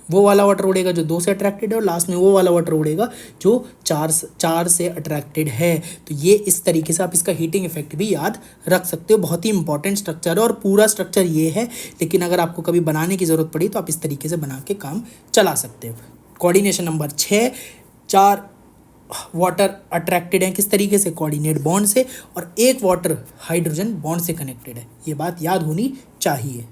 वो वाला वाटर उड़ेगा जो 2 से अट्रैक्टेड है, और लास्ट में वो वाला वाटर उड़ेगा जो 4 से अट्रैक्टेड है। तो ये इस तरीके से आप इसका हीटिंग इफेक्ट भी याद रख सकते हो। बहुत ही इंपॉर्टेंट स्ट्रक्चर है और पूरा स्ट्रक्चर ये है, लेकिन अगर आपको कभी बनाने की ज़रूरत पड़ी तो आप इस तरीके से बना के काम चला सकते हो। कोऑर्डिनेशन नंबर 6, 4 वाटर अट्रैक्टेड हैं किस तरीके से, कोऑर्डिनेट बॉन्ड से, और एक वाटर हाइड्रोजन बॉन्ड से कनेक्टेड है। ये बात याद होनी चाहिए।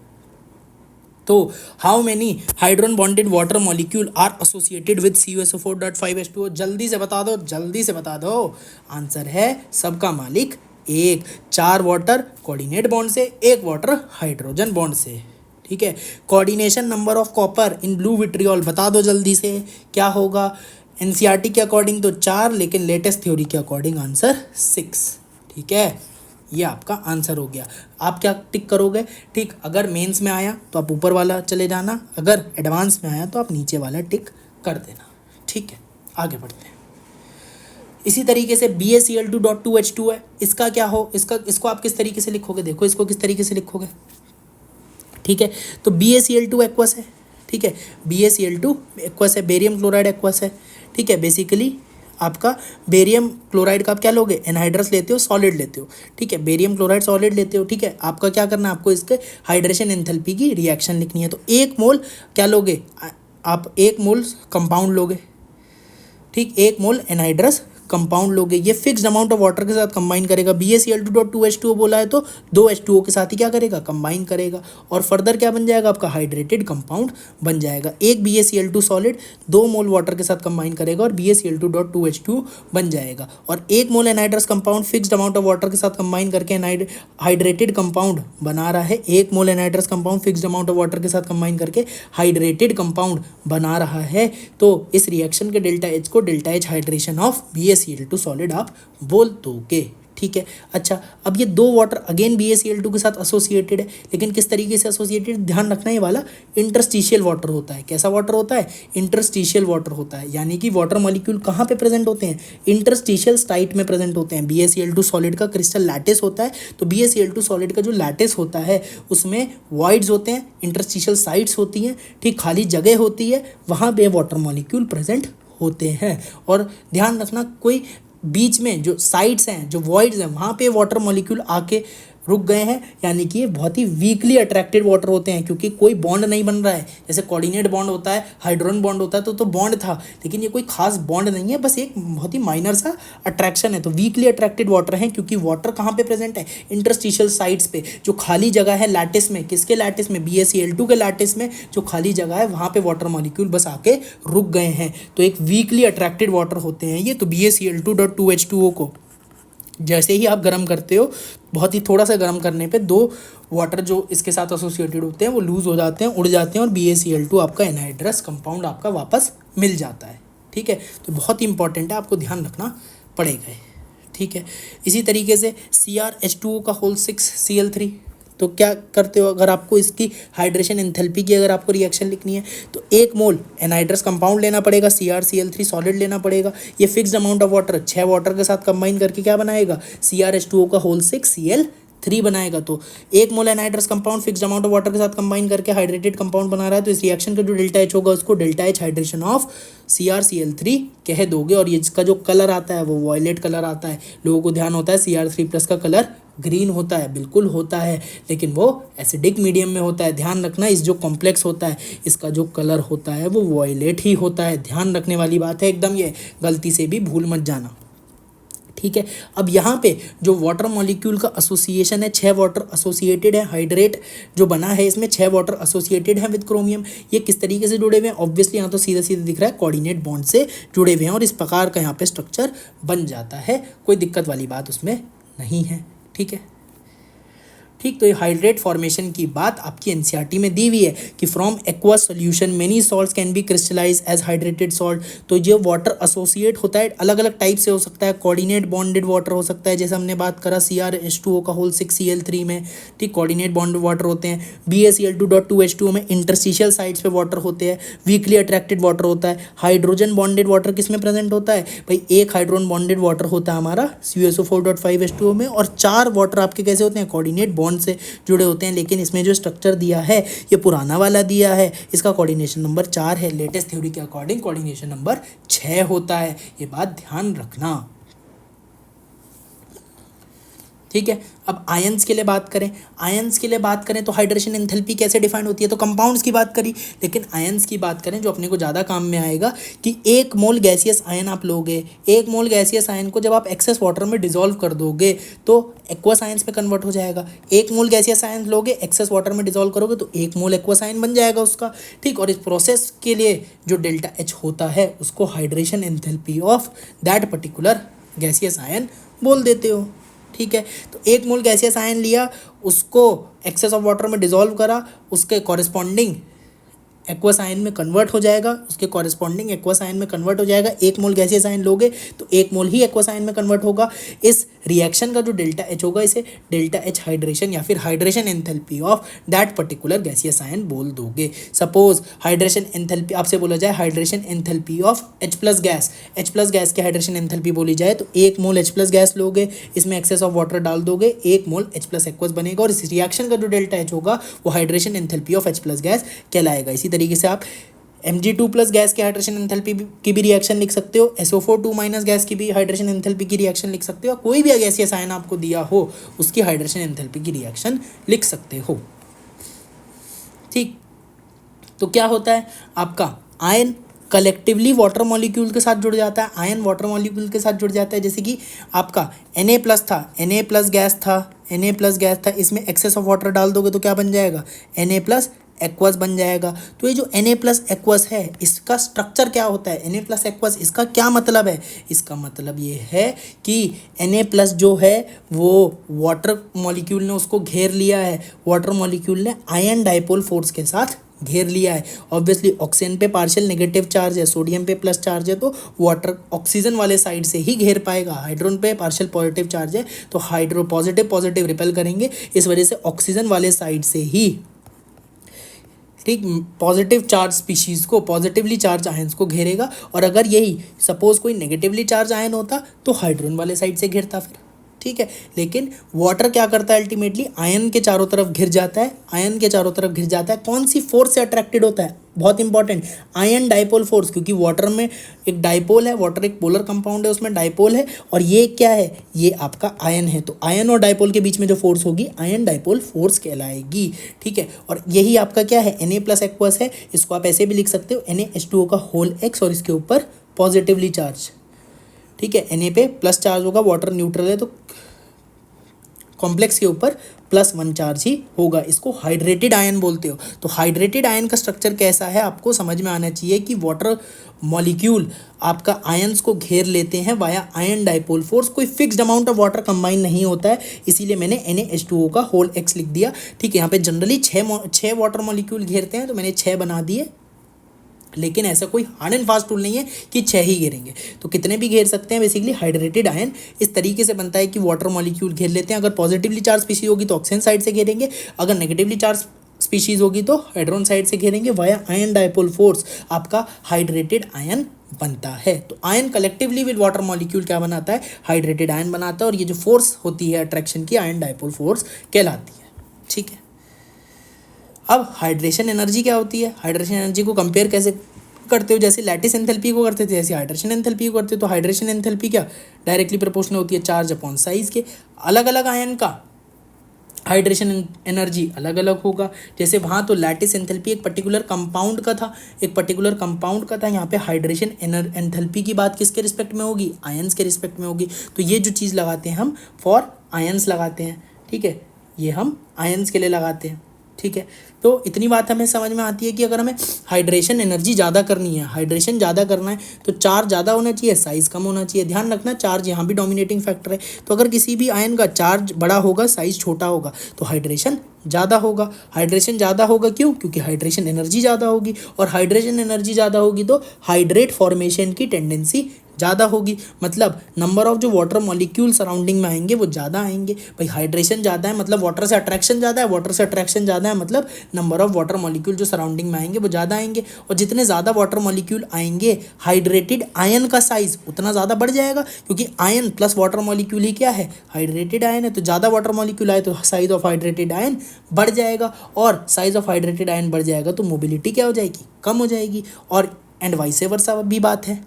तो how many hydrogen bonded water molecule are associated with CuSO4.5H2O, जल्दी से बता दो, जल्दी से बता दो। आंसर है सबका मालिक एक, 4 वाटर कोऑर्डिनेट बॉन्ड से, एक वाटर हाइड्रोजन बॉन्ड से, ठीक है। Coordination number of copper in blue vitriol बता दो जल्दी से, क्या होगा। NCERT के अकॉर्डिंग तो 4, लेकिन लेटेस्ट थ्योरी के अकॉर्डिंग आंसर 6, ठीक है। ये आपका आंसर हो गया। आप क्या टिक करोगे, ठीक, अगर मेंस में आया तो आप ऊपर वाला चले जाना, अगर एडवांस में आया तो आप नीचे वाला टिक कर देना, ठीक है। आगे बढ़ते हैं। इसी तरीके से BaCl2.2H2 है, इसका क्या हो, इसको आप किस तरीके से लिखोगे, देखो इसको किस तरीके से लिखोगे, ठीक है। तो BaCl2 एक्वस है, ठीक है, BaCl2 एक्वस है, बेरियम क्लोराइड एक्वस है, ठीक है। बेसिकली आपका बेरियम क्लोराइड का आप क्या लोगे, एनहाइड्रस लेते हो, सॉलिड लेते हो, ठीक है। बेरियम क्लोराइड सॉलिड लेते हो, ठीक है। आपका क्या करना है, आपको इसके हाइड्रेशन एंथैल्पी की रिएक्शन लिखनी है। तो 1 मोल क्या लोगे आप, 1 मोल कंपाउंड लोगे, ठीक, 1 मोल एनहाइड्रस कंपाउंड लोगे। ये फिक्स्ड अमाउंट ऑफ वाटर के साथ कंबाइन करेगा। BaCl2.2H2O बोला है तो 2 H2O के साथ ही क्या करेगा, कंबाइन करेगा, और फर्दर क्या बन जाएगा, आपका हाइड्रेटेड कंपाउंड बन जाएगा। एक BaCl2 सॉलिड 2 मोल वाटर के साथ कंबाइन करेगा और BaCl2.2H2O बन जाएगा। और 1 mole anhydrous compound fixed amount of water के साथ कंबाइन करके हाइड्रेटेड कंपाउंड बना रहा है। 1 mole anhydrous compound fixed amount of water के साथ कंबाइन करके हाइड्रेटेड कंपाउंड बना रहा है। तो इस रिएक्शन के डेल्टा H को delta H hydration of BaCl2 solid आप बोल दोगे, ठीक है। अच्छा, अब ये 2 वाटर अगेन BaCl2 के साथ एसोसिएटेड है, लेकिन किस तरीके से एसोसिएटेड, ध्यान रखना, ये वाला इंटरस्टिशियल वाटर होता है। कैसा वाटर होता है, इंटरस्टिशियल वाटर होता है, यानी कि वाटर मॉलिक्यूल कहाँ पे प्रेजेंट होते हैं, इंटरस्टिशियल साइट में प्रेजेंट होते हैं। BaCl2 सॉलिड का क्रिस्टल लैटिस होता है, तो BaCl2 सॉलिड का जो लैटिस होता है उसमें वॉइड्स होते हैं, इंटरस्टिशियल साइट्स होती हैं, ठीक, खाली जगह होती है, वहाँ पे वाटर मॉलिक्यूल प्रेजेंट होते हैं। और ध्यान रखना, कोई बीच में जो साइड्स हैं, जो वॉइड्स हैं, वहाँ पे वाटर मॉलिक्यूल आके रुक गए हैं, यानी कि ये बहुत ही वीकली अट्रैक्टेड वाटर होते हैं, क्योंकि कोई बॉन्ड नहीं बन रहा है। जैसे कोऑर्डिनेट बॉन्ड होता है, हाइड्रोजन बॉन्ड होता है, तो बॉन्ड था, लेकिन ये कोई खास बॉन्ड नहीं है, बस एक बहुत ही माइनर सा अट्रैक्शन है। तो वीकली अट्रैक्टेड वाटर है, क्योंकि वाटर कहाँ पे प्रेजेंट है, इंटरस्टिशियल साइट्स पे, जो खाली जगह है लैटिस में, किसके लैटिस में, BaCl2 के लैटिस में जो खाली जगह है वहाँ पे वाटर मॉलिक्यूल बस आके रुक गए हैं। तो एक वीकली अट्रैक्टेड वाटर होते हैं ये। तो BaCl2.2H2O को जैसे ही आप गर्म करते हो, बहुत ही थोड़ा सा गर्म करने पे दो वाटर जो इसके साथ एसोसिएटेड होते हैं वो लूज़ हो जाते हैं, उड़ जाते हैं, और BaCl2 आपका एनहाइड्रस कंपाउंड आपका वापस मिल जाता है। ठीक है, तो बहुत ही इंपॉर्टेंट है, आपको ध्यान रखना पड़ेगा। ठीक है, इसी तरीके से CrH2O का होल 6Cl3, तो क्या करते हो, अगर आपको इसकी हाइड्रेशन एंथैल्पी की अगर आपको रिएक्शन लिखनी है तो 1 मोल एनहाइड्रस कंपाउंड लेना पड़ेगा, CrCl3 सॉलिड लेना पड़ेगा, ये fixed amount of water 6 water के साथ कंबाइन करके क्या बनाएगा, CrH2O का होल 6Cl3 बनाएगा। तो 1 mole anhydrous compound fixed amount of water के साथ कंबाइन करके हाइड्रेटेड कंपाउंड बना रहा है, तो इस रिएक्शन का जो डेल्टा H होगा उसको delta H hydration of CrCl3 कह दोगे। और ये इसका जो कलर आता है वो वॉयलेट कलर आता है। लोगों को ध्यान होता है Cr3+ का कलर ग्रीन होता है, बिल्कुल होता है, लेकिन वो एसिडिक मीडियम में होता है। ध्यान रखना, इस जो कॉम्प्लेक्स होता है इसका जो कलर होता है वो वॉयलेट ही होता है। ध्यान रखने वाली बात है एकदम, ये गलती से भी भूल मत जाना। ठीक है, अब यहाँ पे जो वाटर मॉलिक्यूल का एसोसिएशन है, 6 वाटर एसोसिएटेड है, हाइड्रेट जो बना है इसमें 6 वाटर एसोसिएटेड है विद क्रोमियम। ये किस तरीके से जुड़े हुए हैं, ऑब्वियसली यहाँ तो सीधा सीधा दिख रहा है, कोऑर्डिनेट बॉन्ड से जुड़े हुए हैं, और इस प्रकार का यहाँ पे स्ट्रक्चर बन जाता है। कोई दिक्कत वाली बात उसमें नहीं है। ठीक है, ठीक, तो ये हाइड्रेट फॉर्मेशन की बात आपकी एनसीईआरटी में दी हुई है कि from aqueous solution many salts can be crystallise as hydrated salt. तो जो वाटर एसोसिएट होता है अलग अलग टाइप से हो सकता है, कोऑर्डिनेट बॉन्डेड वाटर हो सकता है, जैसे हमने बात करा CrH2O का होल 6Cl3 में। ठीक, कोऑर्डिनेट बॉन्डेड वाटर होते हैं। BaCl2.2H2O में इंटरस्टिशियल साइड्स पे वाटर होते हैं, वीकली अट्रैक्टेड वाटर होता है। हाइड्रोजन बॉन्डेड वाटर किस में प्रेजेंट होता है भाई, एक हाइड्रोजन बॉन्डेड वाटर होता है हमारा CuSO4.5H2O में, और 4 वाटर आपके कैसे होते हैं, कोऑर्डिनेट बॉन्ड से जुड़े होते हैं। लेकिन इसमें जो स्ट्रक्चर दिया है ये पुराना वाला दिया है, इसका कोऑर्डिनेशन नंबर 4 है। लेटेस्ट थ्योरी के अकॉर्डिंग कोऑर्डिनेशन नंबर 6 होता है, ये बात ध्यान रखना। ठीक है, अब आयंस के लिए बात करें, आयंस के लिए बात करें तो हाइड्रेशन एंथैल्पी कैसे डिफाइन होती है, तो कंपाउंड्स की बात करी, लेकिन आयंस की बात करें जो अपने को ज़्यादा काम में आएगा कि 1 मोल गैसियस आयन आप लोगे, 1 मोल गैसियस आयन को जब आप एक्सेस वाटर में डिजोल्व कर दोगे तो एक्वस आयंस में कन्वर्ट हो जाएगा। 1 मोल गैसियस आयन लोगे, एक्सेस वाटर में डिजोल्व करोगे तो 1 मोल एक्वस आयन बन जाएगा उसका। ठीक, और इस प्रोसेस के लिए जो डेल्टा H होता है उसको hydration enthalpy of that particular gaseous ion बोल देते हो। ठीक है, तो 1 मोल गैसियस आयन लिया, उसको एक्सेस ऑफ वाटर में डिसॉल्व करा, उसके कॉरेस्पॉन्डिंग एक्वस आयन में कन्वर्ट हो जाएगा, उसके कॉरेस्पॉन्डिंग एक्वस आयन में कन्वर्ट हो जाएगा। 1 मोल गैसियस आयन लोगे तो 1 मोल ही एक्वस आयन में कन्वर्ट होगा। इस रिएक्शन का जो डेल्टा H होगा इसे डेल्टा H हाइड्रेशन या फिर hydration enthalpy of that particular gaseous ion बोल दोगे। सपोज हाइड्रेशन एंथैल्पी आपसे बोला जाए hydration enthalpy of H+ gas, H+ gas की हाइड्रेशन एंथैल्पी बोली जाए तो 1 मोल H+ गैस लोगे, इसमें एक्सेस ऑफ वाटर डाल दोगे, 1 मोल H+ एक्वस बनेगा, और इस रिएक्शन का जो डेल्टा H होगा वो hydration enthalpy of H+ gas कहलाएगा। इसी तरीके से आप Mg2+ गैस की हाइड्रेशन एंथैल्पी की भी रिएक्शन लिख सकते हो, SO4 गैस की भी हाइड्रेशन एंथैल्पी की रिएक्शन लिख सकते हो, कोई भी गैसीय आयन आपको दिया हो उसकी हाइड्रेशन एंथैल्पी की रिएक्शन लिख सकते हो। ठीक, तो क्या होता है आपका आयन कलेक्टिवली वाटर मॉलिक्यूल के साथ जुड़ जाता है, आयन वाटर मॉलिक्यूल के साथ जुड़ जाता है। जैसे कि आपका Na+ था, Na+ गैस था, इसमें एक्सेस ऑफ वाटर डाल दोगे तो क्या बन जाएगा, Na+ एक्वस बन जाएगा। तो ये जो Na+ एक्वस है इसका स्ट्रक्चर क्या होता है, Na+ एक्वस इसका क्या मतलब है, इसका मतलब ये है कि Na+ जो है वो वाटर मॉलिक्यूल ने उसको घेर लिया है, वाटर मॉलिक्यूल ने आयन डाइपोल फोर्स के साथ घेर लिया है। ऑब्वियसली ऑक्सीजन पे पार्शियल नेगेटिव चार्ज है, सोडियम पे प्लस चार्ज है, तो वाटर ऑक्सीजन वाले साइड से ही घेर पाएगा। हाइड्रोजन पे पार्शियल पॉजिटिव चार्ज है तो हाइड्रो पॉजिटिव रिपेल करेंगे, इस वजह से ऑक्सीजन वाले साइड से ही ठीक पॉजिटिव चार्ज स्पीशीज़ को, पॉजिटिवली चार्ज आयंस को घेरेगा। और अगर यही सपोज कोई नेगेटिवली चार्ज आयन होता तो हाइड्रोजन वाले साइड से घेरता फिर। ठीक है। लेकिन वाटर क्या करता है अल्टीमेटली, आयन के चारों तरफ घिर जाता है, आयन के चारों तरफ घिर जाता है। कौन सी फोर्स से अट्रैक्टेड होता है, बहुत इंपॉर्टेंट, आयन डाइपोल फोर्स, क्योंकि वाटर में एक डाइपोल है, वाटर एक पोलर कंपाउंड है, उसमें डाइपोल है, और ये क्या है, ये आपका आयन है। तो आयन और डाइपोल के बीच में जो फोर्स होगी आयन डाइपोल फोर्स कहलाएगी, ठीक है। और यही आपका क्या है, Na+ एक्वस है, इसको आप ऐसे भी लिख सकते हो NaH2O का होल X, और इसके ऊपर पॉजिटिवली चार्ज, ठीक है। Na पे प्लस चार्ज होगा, वाटर न्यूट्रल है, तो कॉम्प्लेक्स के ऊपर +1 चार्ज ही होगा। इसको हाइड्रेटेड आयन बोलते हो। तो हाइड्रेटेड आयन का स्ट्रक्चर कैसा है आपको समझ में आना चाहिए कि वाटर मॉलिक्यूल आपका आयंस को घेर लेते हैं वाया आयन डाइपोल फोर्स। कोई fixed amount of water combine नहीं होता है, इसीलिए मैंने NaH2O का होल X लिख दिया, ठीक है। यहाँ पे जनरली छः वाटर मॉलिक्यूल घेरते हैं, तो मैंने 6 बना दिए, लेकिन ऐसा कोई हार्ड एंड फास्ट रूल नहीं है कि 6 ही घेरेंगे, तो कितने भी घेर सकते हैं। बेसिकली हाइड्रेटेड आयन इस तरीके से बनता है कि वाटर मॉलिक्यूल घेर लेते हैं। अगर पॉजिटिवली चार्ज स्पीशीज होगी तो ऑक्सीजन साइड से घेरेंगे, अगर नेगेटिवली चार्ज स्पीशीज होगी तो हाइड्रोजन साइड से घेरेंगे, वाया आयन डाइपोल फोर्स आपका हाइड्रेटेड आयन बनता है। तो ion collectively with water molecule क्या बनाता है, हाइड्रेटेड आयन बनाता है, और ये जो फोर्स होती है अट्रैक्शन की आयन डाइपोल फोर्स कहलाती है, ठीक है। अब हाइड्रेशन एनर्जी क्या होती है, हाइड्रेशन एनर्जी को कंपेयर कैसे करते हो, जैसे लैटिस एंथैल्पी को करते थे ऐसे हाइड्रेशन एंथैल्पी को करते हो। तो हाइड्रेशन एंथैल्पी क्या डायरेक्टली प्रोपोर्शनल होती है चार्ज अपॉन साइज के। अलग अलग आयन का हाइड्रेशन एनर्जी अलग अलग होगा। जैसे वहाँ तो लैटिस एंथैल्पी एक पर्टिकुलर कंपाउंड का था, यहाँ पे हाइड्रेशन एंथैल्पी की बात किसके रिस्पेक्ट में होगी, आयंस के रिस्पेक्ट में होगी। तो ये जो चीज़ लगाते हैं हम फॉर आयंस लगाते हैं, ठीक है, ये हम आयंस के लिए लगाते हैं, ठीक है। तो इतनी बात हमें समझ में आती है कि अगर हमें हाइड्रेशन एनर्जी ज़्यादा करनी है, हाइड्रेशन ज़्यादा करना है, तो चार्ज ज़्यादा होना चाहिए, साइज़ कम होना चाहिए। ध्यान रखना चार्ज यहाँ भी डोमिनेटिंग फैक्टर है। तो अगर किसी भी आयन का चार्ज बड़ा होगा, साइज़ छोटा होगा, तो हाइड्रेशन ज़्यादा होगा। हाइड्रेशन ज़्यादा होगा क्यों, क्योंकि हाइड्रेशन एनर्जी ज़्यादा होगी, और हाइड्रेशन एनर्जी ज़्यादा होगी तो हाइड्रेट फॉर्मेशन की टेंडेंसी ज़्यादा होगी। मतलब नंबर ऑफ जो वाटर मॉलिक्यूल सराउंडिंग में आएंगे वो ज़्यादा आएंगे। भाई हाइड्रेशन ज़्यादा है मतलब वाटर से अट्रैक्शन ज़्यादा है, वाटर से अट्रैक्शन ज़्यादा है मतलब नंबर ऑफ वाटर मॉलिक्यूल जो सराउंडिंग में आएंगे वो ज़्यादा आएंगे। और जितने ज़्यादा वाटर मॉलिक्यूल आएंगे, हाइड्रेटेड आयन का साइज़ उतना ज़्यादा बढ़ जाएगा, क्योंकि आयन प्लस वाटर मॉलिक्यूल ही क्या है, हाइड्रेटेड आयन है। तो ज़्यादा वाटर मॉलिक्यूल आए तो साइज ऑफ हाइड्रेटेड आयन बढ़ जाएगा, और साइज ऑफ हाइड्रेटेड आयन बढ़ जाएगा तो मोबिलिटी क्या हो जाएगी, कम हो जाएगी। और एंड वाइस वर्सा भी बात है।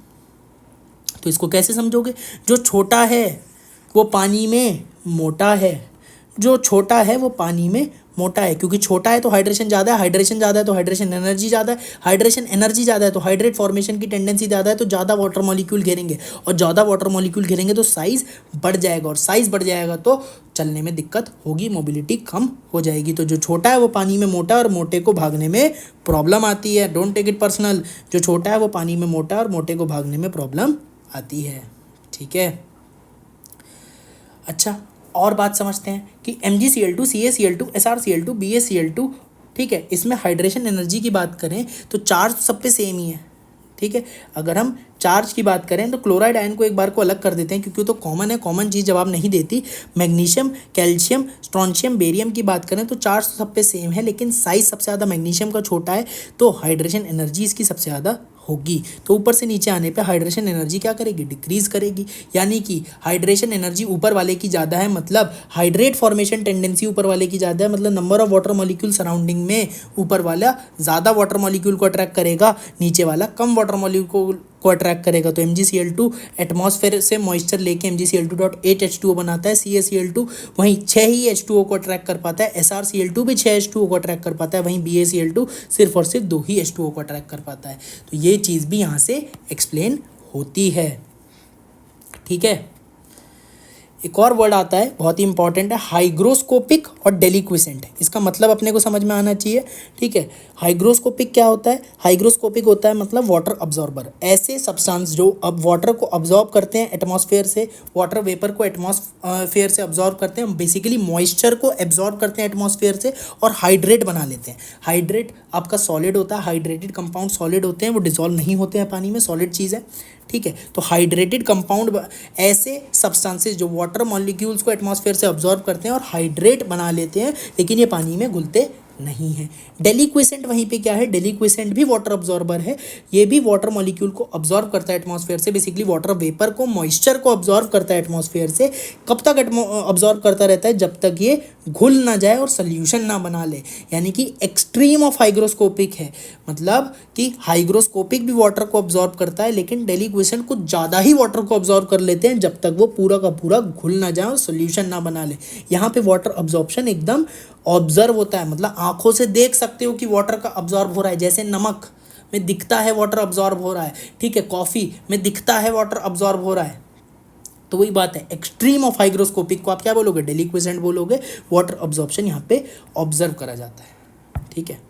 तो इसको कैसे समझोगे, जो छोटा है वो पानी में मोटा है, जो छोटा है वो पानी में मोटा है, क्योंकि छोटा है तो हाइड्रेशन ज़्यादा है, हाइड्रेशन ज़्यादा है तो हाइड्रेशन एनर्जी ज़्यादा है, हाइड्रेशन एनर्जी ज़्यादा है तो हाइड्रेट फॉर्मेशन की टेंडेंसी ज़्यादा है, तो ज़्यादा वाटर मॉलिक्यूल घेरेंगे, और ज़्यादा वाटर मॉलिक्यूल घेरेंगे तो साइज़ बढ़ जाएगा, और साइज़ बढ़ जाएगा तो चलने में दिक्कत होगी, मोबिलिटी कम हो जाएगी। तो जो छोटा है वो पानी में मोटा है, और मोटे को भागने में प्रॉब्लम आती है। डोंट टेक इट पर्सनल, जो छोटा है वो पानी में मोटा है और मोटे को भागने में प्रॉब्लम आती है, ठीक है। अच्छा, और बात समझते हैं कि MgCl2, CaCl2, SrCl2, BaCl2, ठीक है, इसमें हाइड्रेशन एनर्जी की बात करें तो चार्ज सब पे सेम ही है, ठीक है। अगर हम चार्ज की बात करें तो क्लोराइड आयन को एक बार को अलग कर देते हैं, क्योंकि तो कॉमन है, कॉमन चीज़ जवाब नहीं देती। मैग्नीशियम, कैल्शियम, स्ट्रॉन्शियम, बेरियम की बात करें तो चार्ज तो सब पे सेम है, लेकिन साइज सबसे ज़्यादा मैग्नीशियम का छोटा है, तो हाइड्रेशन एनर्जी इसकी सबसे ज़्यादा होगी। तो ऊपर से नीचे आने पे हाइड्रेशन एनर्जी क्या करेगी, डिक्रीज करेगी। यानी कि हाइड्रेशन एनर्जी ऊपर वाले की ज़्यादा है, मतलब हाइड्रेट फॉर्मेशन टेंडेंसी ऊपर वाले की ज़्यादा है, मतलब number of water molecule surrounding में ऊपर वाला ज़्यादा वाटर मॉलिक्यूल को अट्रैक्ट करेगा, नीचे वाला कम वाटर मॉलिक्यूल को अट्रैक्ट करेगा। तो MgCl2 एटमॉस्फेयर से मॉइस्चर लेके MgCl2.8 H2O बनाता है। CaCl2 वहीं 6 ही H2O को अट्रैक्ट कर पाता है। SrCl2 भी 6 H2O को अट्रैक्ट कर पाता है, वहीं BaCl2 सिर्फ और सिर्फ 2 ही H2O को अट्रैक्ट कर पाता है। तो ये चीज़ भी यहाँ से एक्सप्लेन होती है, ठीक है। एक और वर्ड आता है बहुत ही इंपॉर्टेंट है, हाइग्रोस्कोपिक और डेलिक्विसेंट। इसका मतलब अपने को समझ में आना चाहिए, ठीक है। हाइग्रोस्कोपिक क्या होता है, हाइग्रोस्कोपिक होता है मतलब वाटर अब्जॉर्बर, ऐसे सब्सटेंस जो अब वाटर को अब्जॉर्ब करते हैं एटमॉस्फेयर से, वाटर वेपर को एटमॉस्फेयर से अब्जॉर्ब करते हैं, बेसिकली मॉइस्चर को एब्जॉर्ब करते हैं एटमॉस्फेयर से और हाइड्रेट बना लेते हैं। हाइड्रेट आपका सॉलिड होता है, हाइड्रेटेड कंपाउंड सॉलिड होते हैं, वो डिजॉल्व नहीं होते हैं पानी में, सॉलिड चीज़ है, ठीक है। तो हाइड्रेटेड कंपाउंड ऐसे सब्सटेंसेस जो वाटर मॉलिक्यूल्स को एटमॉस्फेयर से अब्जॉर्ब करते हैं और हाइड्रेट बना लेते हैं, लेकिन ये पानी में घुलते नहीं है। डेलिक्विसेंट वहीं पे क्या है, डेलिक्विसेंट भी वाटर अब्जॉर्बर है, ये भी वाटर मॉलिक्यूल को अब्जॉर्व करता है एटमॉस्फेयर से, बेसिकली वाटर वेपर को, मॉइस्चर को अब्जॉर्व करता है एटमॉस्फेयर से। कब तक अब्जॉर्व करता रहता है, जब तक ये घुल ना जाए और सोल्यूशन ना बना ले, यानी कि एक्सट्रीम ऑफ हाइग्रोस्कोपिक है, मतलब कि हाइग्रोस्कोपिक भी वाटर को अब्जॉर्व करता है, लेकिन डेलिक्विसेंट कुछ ज़्यादा ही वाटर को अब्जॉर्व कर लेते हैं जब तक वो पूरा का पूरा घुल ना जाए और सोल्यूशन ना बना ले। यहाँ पे वाटर अब्जॉर्प्शन एकदम ऑब्जर्व होता है, मतलब आंखों से देख सकते हो कि वाटर का अब्जॉर्ब हो रहा है, जैसे नमक में दिखता है वाटर अब्जॉर्ब हो रहा है, ठीक है, कॉफ़ी में दिखता है वाटर अब्जॉर्ब हो रहा है। तो वही बात है, एक्सट्रीम ऑफ हाइग्रोस्कोपिक को आप क्या बोलोगे, डेलिक्विसेंट बोलोगे। वाटर अब्जॉर्प्शन यहाँ पे ऑब्जर्व करा जाता है, ठीक है।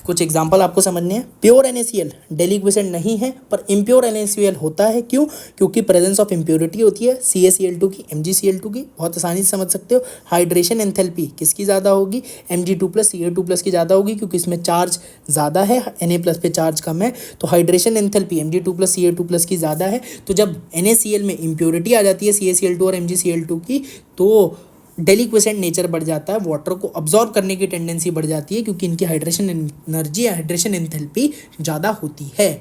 कुछ एग्जांपल आपको समझने हैं। प्योर NaCl डेलिक्विसेंट नहीं है, पर इम्प्योर NaCl होता है। क्यों? क्योंकि प्रेजेंस ऑफ इम्प्योरिटी होती है CaCl2 की, MgCl2 की, बहुत आसानी से समझ सकते हो। हाइड्रेशन एंथैल्पी किसकी ज़्यादा होगी, Mg2+ Ca2+ की ज़्यादा होगी, क्योंकि इसमें चार्ज ज़्यादा है, Na+ पे चार्ज कम है, तो हाइड्रेशन एंथैल्पी Mg2+ Ca2+ की ज़्यादा है। तो जब NaCl में इम्प्योरिटी आ जाती है CaCl2 और MgCl2 की, तो डेलिक्विसेंट नेचर बढ़ जाता है, वाटर को अब्जॉर्ब करने की टेंडेंसी बढ़ जाती है, क्योंकि इनकी हाइड्रेशन एनर्जी, हाइड्रेशन एंथैल्पी ज़्यादा होती है,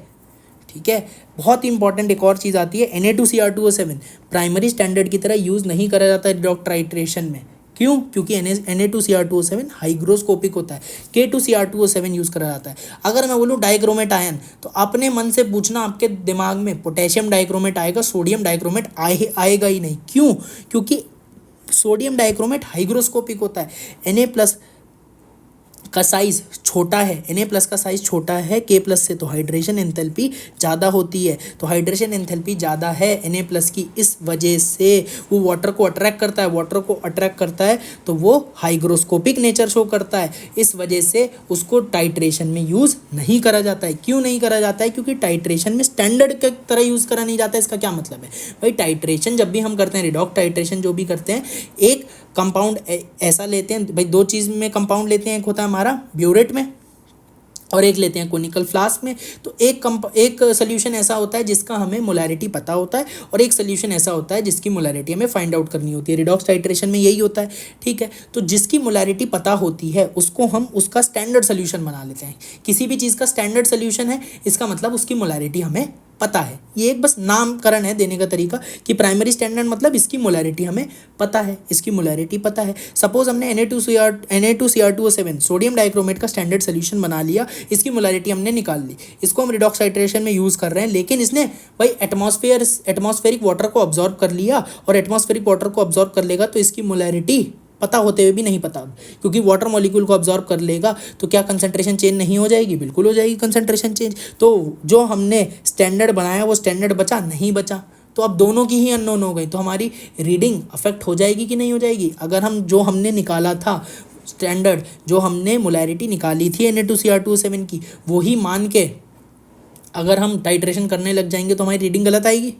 ठीक है। बहुत ही इंपॉर्टेंट एक और चीज़ आती है, Na2Cr2O7 प्राइमरी स्टैंडर्ड की तरह यूज़ नहीं करा जाता है रिडॉक्स टाइट्रेशन में। क्यों? क्योंकि Na2Cr2O7 हाइग्रोस्कोपिक होता है, K2Cr2O7 यूज़ करा जाता है। अगर मैं बोलूँ डाइक्रोमेट आयन, तो अपने मन से पूछना, आपके दिमाग में पोटेशियम डाइक्रोमेट आएगा, सोडियम डाइक्रोमेट आएगा ही नहीं। क्यों? क्योंकि सोडियम डाइक्रोमेट हाइग्रोस्कोपिक होता है। Na+ का साइज़ छोटा है, Na+ का साइज़ छोटा है K+ से, तो हाइड्रेशन एंथैल्पी ज़्यादा होती है। तो हाइड्रेशन एंथैल्पी ज़्यादा है Na+ की, इस वजह से वो वाटर को अट्रैक्ट करता है, वाटर को अट्रैक्ट करता है तो वो हाइग्रोस्कोपिक नेचर शो करता है। इस वजह से उसको टाइट्रेशन में यूज़ नहीं करा जाता है। क्यों नहीं करा जाता है? क्योंकि टाइट्रेशन में स्टैंडर्ड की तरह यूज़ करा नहीं जाता है। इसका क्या मतलब है भाई, टाइट्रेशन जब भी हम करते हैं, रिडॉक्स टाइट्रेशन जो भी करते हैं, एक कंपाउंड ऐसा लेते हैं भाई, दो चीज़ में कंपाउंड लेते हैं, एक होता है हमारा ब्यूरेट में और एक लेते हैं कोनिकल फ्लास्क में। तो एक सोल्यूशन ऐसा होता है जिसका हमें मोलैरिटी पता होता है, और एक सोल्यूशन ऐसा होता है जिसकी मोलैरिटी हमें फाइंड आउट करनी होती है। रिडॉक्स टाइट्रेशन में यही होता है, ठीक है। तो जिसकी मोलैरिटी पता होती है उसको हम उसका स्टैंडर्ड सोल्यूशन बना लेते हैं। किसी भी चीज़ का स्टैंडर्ड सोल्यूशन है, इसका मतलब उसकी मोलैरिटी हमें पता है। ये एक बस नामकरण है देने का तरीका, कि प्राइमरी स्टैंडर्ड मतलब इसकी मोलैरिटी हमें पता है, इसकी मोलैरिटी पता है। सपोज हमने Na2Cr2O7 सोडियम डाइक्रोमेट का स्टैंडर्ड सोल्यूशन बना लिया, इसकी मोलैरिटी हमने निकाल ली, इसको हम रिडॉक्स टाइट्रेशन में यूज़ कर रहे हैं, लेकिन इसने भाई एटमॉस्फेरिक वाटर को ऑब्जॉर्व कर लिया, और एटमॉस्फेरिक वाटर को ऑब्जॉर्व कर लेगा तो इसकी मोलैरिटी पता होते हुए भी नहीं पता, क्योंकि वाटर मॉलिक्यूल को ऑब्जॉर्व कर लेगा तो क्या कंसंट्रेशन चेंज नहीं हो जाएगी? बिल्कुल हो जाएगी कंसंट्रेशन चेंज। तो जो हमने स्टैंडर्ड बनाया वो स्टैंडर्ड बचा नहीं बचा, तो अब दोनों की ही अननोन हो गई, तो हमारी रीडिंग अफेक्ट हो जाएगी कि नहीं हो जाएगी? अगर हम जो हमने निकाला था स्टैंडर्ड, जो हमने मोलैरिटी निकाली थी Na2Cr2O7 की, वो ही मान के अगर हम टाइट्रेशन करने लग जाएंगे तो हमारी रीडिंग गलत आएगी?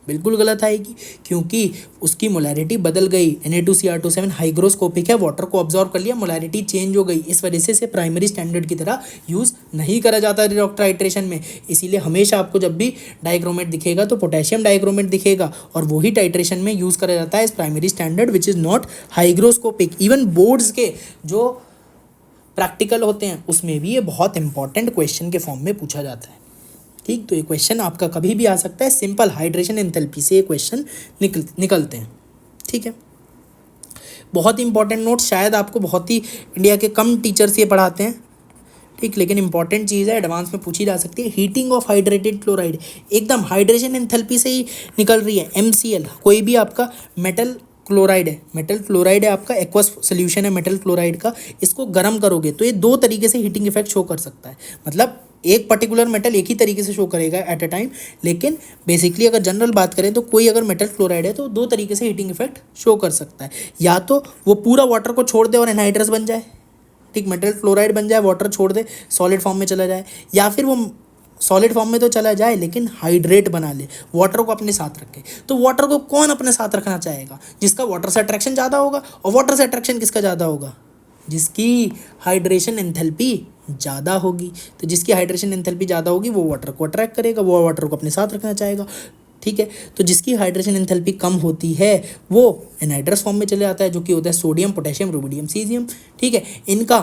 बिल्कुल गलत आएगी, क्योंकि उसकी मोलैरिटी बदल गई। Na2Cr2O7 हाइग्रोस्कोपिक है, वाटर को ऑब्जॉर्व कर लिया, मोलैरिटी चेंज हो गई, इस वजह से इसे प्राइमरी स्टैंडर्ड की तरह यूज़ नहीं करा जाता रिडॉक्स टाइट्रेशन में। इसीलिए हमेशा आपको जब भी डाइक्रोमेट दिखेगा तो पोटेशियम डाइक्रोमेट दिखेगा, और वही टाइट्रेशन में यूज़ करा जाता है इस primary standard which is not hygroscopic. Even boards के जो प्रैक्टिकल होते हैं उसमें भी ये बहुत इंपॉर्टेंट क्वेश्चन के फॉर्म में पूछा जाता है, ठीक। तो ये क्वेश्चन आपका कभी भी आ सकता है, सिंपल हाइड्रेशन एंथैल्पी से ये क्वेश्चन निकलते हैं, ठीक है। बहुत ही इंपॉर्टेंट नोट, शायद आपको बहुत ही इंडिया के कम टीचर्स ये पढ़ाते हैं, ठीक, लेकिन इंपॉर्टेंट चीज़ है, एडवांस में पूछी जा सकती है। हीटिंग ऑफ हाइड्रेटेड क्लोराइड एकदम हाइड्रेशन एंथैल्पी से ही निकल रही है। MCl कोई भी आपका मेटल क्लोराइड है आपका, एक्वस सोल्यूशन है मेटल क्लोराइड का, इसको गर्म करोगे तो ये दो तरीके से हीटिंग इफेक्ट शो कर सकता है। मतलब एक पर्टिकुलर मेटल एक ही तरीके से शो करेगा एट अ टाइम, लेकिन बेसिकली अगर जनरल बात करें तो कोई अगर मेटल क्लोराइड है तो दो तरीके से हीटिंग इफेक्ट शो कर सकता है। या तो वो पूरा वाटर को छोड़ दे और एनहाइड्रस बन जाए, ठीक, मेटल क्लोराइड बन जाए, वाटर छोड़ दे, सॉलिड फॉर्म में चला जाए, या फिर वो सॉलिड फॉर्म में तो चला जाए लेकिन हाइड्रेट बना ले, वाटर को अपने साथ रखे। तो वाटर को कौन अपने साथ रखना चाहेगा? जिसका वाटर से अट्रैक्शन ज़्यादा होगा। और वाटर से अट्रैक्शन किसका ज़्यादा होगा? जिसकी हाइड्रेशन एंथैल्पी ज़्यादा होगी। तो जिसकी हाइड्रेशन एंथैल्पी ज़्यादा होगी वो वाटर को अट्रैक्ट करेगा, वो वाटर को अपने साथ रखना चाहेगा। ठीक है। तो जिसकी हाइड्रेशन एंथैल्पी कम होती है वो एनहाइड्रस फॉर्म में चले जाता है, जो कि होता है सोडियम, पोटेशियम, रुबिडियम, सीजियम। ठीक है। इनका